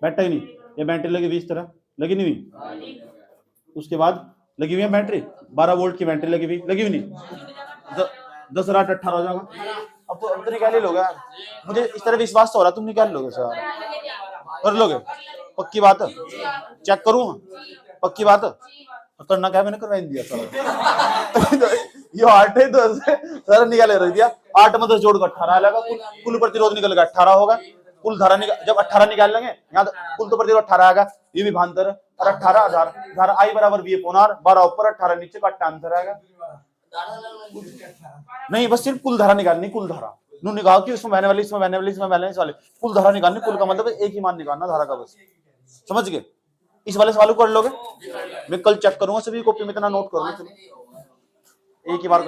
बैठा ही नहीं, ये बैटरी लगी हुई इस तरह, लगी नहीं हुई, उसके बाद लगी हुई है बैटरी 12 वोल्ट की बैटरी लगी हुई नहीं, 10 और 8 18 हो जाएगा। अब तो निकाल ही लोगे, मुझे इस तरह विश्वास तो हो रहा तुम निकाल लोगे सर, कर लोगे, पक्की बात है? चेक करूं, पक्की बात है? करना क्या, मैंने करवा दिया सर। ये 8 है तो सर निकाले रख दिया, 8 में 10 जोड़ कर 18 आएगा, कुल प्रतिरोध निकल गया 18 होगा, कुल धारा जब 18 निकाल लेंगे यहाँ तो कुल तो प्रतिरोध 18 आएगा, ये भी भांतर है, और 18 धारा आई बराबर V अपॉन R, 12 ऊपर 18 नीचे का आंसर आएगा। नहीं बस सिर्फ कुल धारा निकालनी, कुल धारा नु निकाल के इसमें बहने वाली, इसमें बहने वाली, इसमें बहने वाली, कुल धारा निकालनी, कुल का मतलब एक ही मान निकालना धारा का, बस समझ गए? इस वाले सवाल को कर लोगे, मैं कल चेक करूंगा, सभी कॉपी में इतना नोट करूंगा, चलो एक ही बार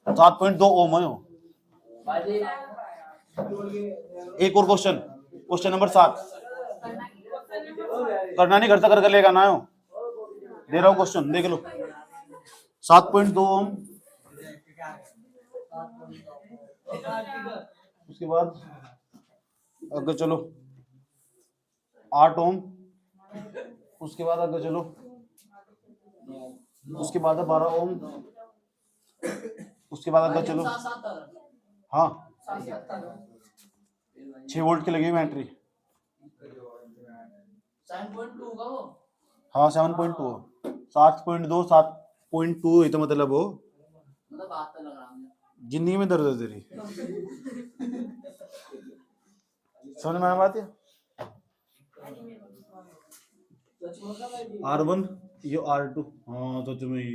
7.2 ओम है। एक और क्वेश्चन नंबर 7, करना नहीं करता करके लेगा ना, दे रहा हूं क्वेश्चन देख लो, 7.2 ओम, उसके बाद आगे चलो 8 ओम, उसके बाद आगे चलो, उसके बाद 12 ओम, उसके बाद आगे चलो, हाँ 6 वोल्ट की लगी हुई बैटरी, 7.2 हाँ 7.2, 7.2 7.2 तो मतलब हो जिंदगी में दर्द है तेरी, समझ में आ बात है? R1 ये R2 हाँ सच में ही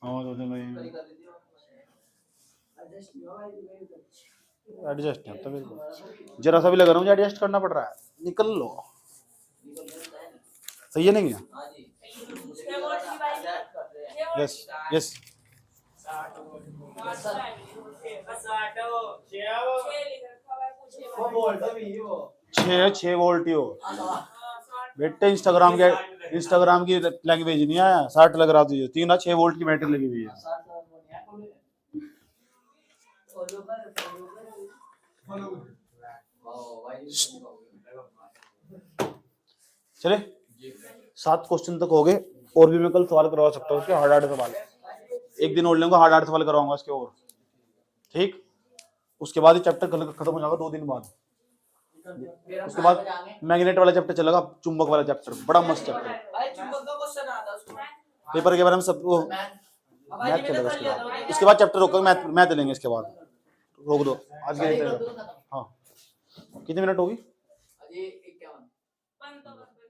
हाँ सच में ही एडजस्ट नहीं होता मेरे को जरा सा भी लग रहा हूँ एडजस्ट करना पड़ रहा है निकल लो सही है नहीं क्या यस यस वो बोल दो भी वो 6 वोल्ट ही हो बेटे इंस्टाग्राम की लैंग्वेज नहीं है 60 लग रहा तुझे 6 वोल्ट की बैटरी लगी हुई है चले 7 क्वेश्चन तक हो गए और भी मैं कल सवाल करवा सकता हूँ उसके हार्ड सवाल एक दिन और लूंगा हार्ड सवाल करवाऊंगा उसके और ठीक उसके बाद ही चैप्टर खत्म हो जाएगा 2 दिन बाद उसके बाद मैग्नेट वाला चैप्टर चलेगा चुंबक वाला चैप्टर बड़ा मस्त चैप्टर पेपर के बारे में सब वो मैथ चलेगा इसके बाद चैप्टर रोक मैथ लेंगे इसके बाद रोक दो आज के हाँ कितने मिनट होगी अजय 51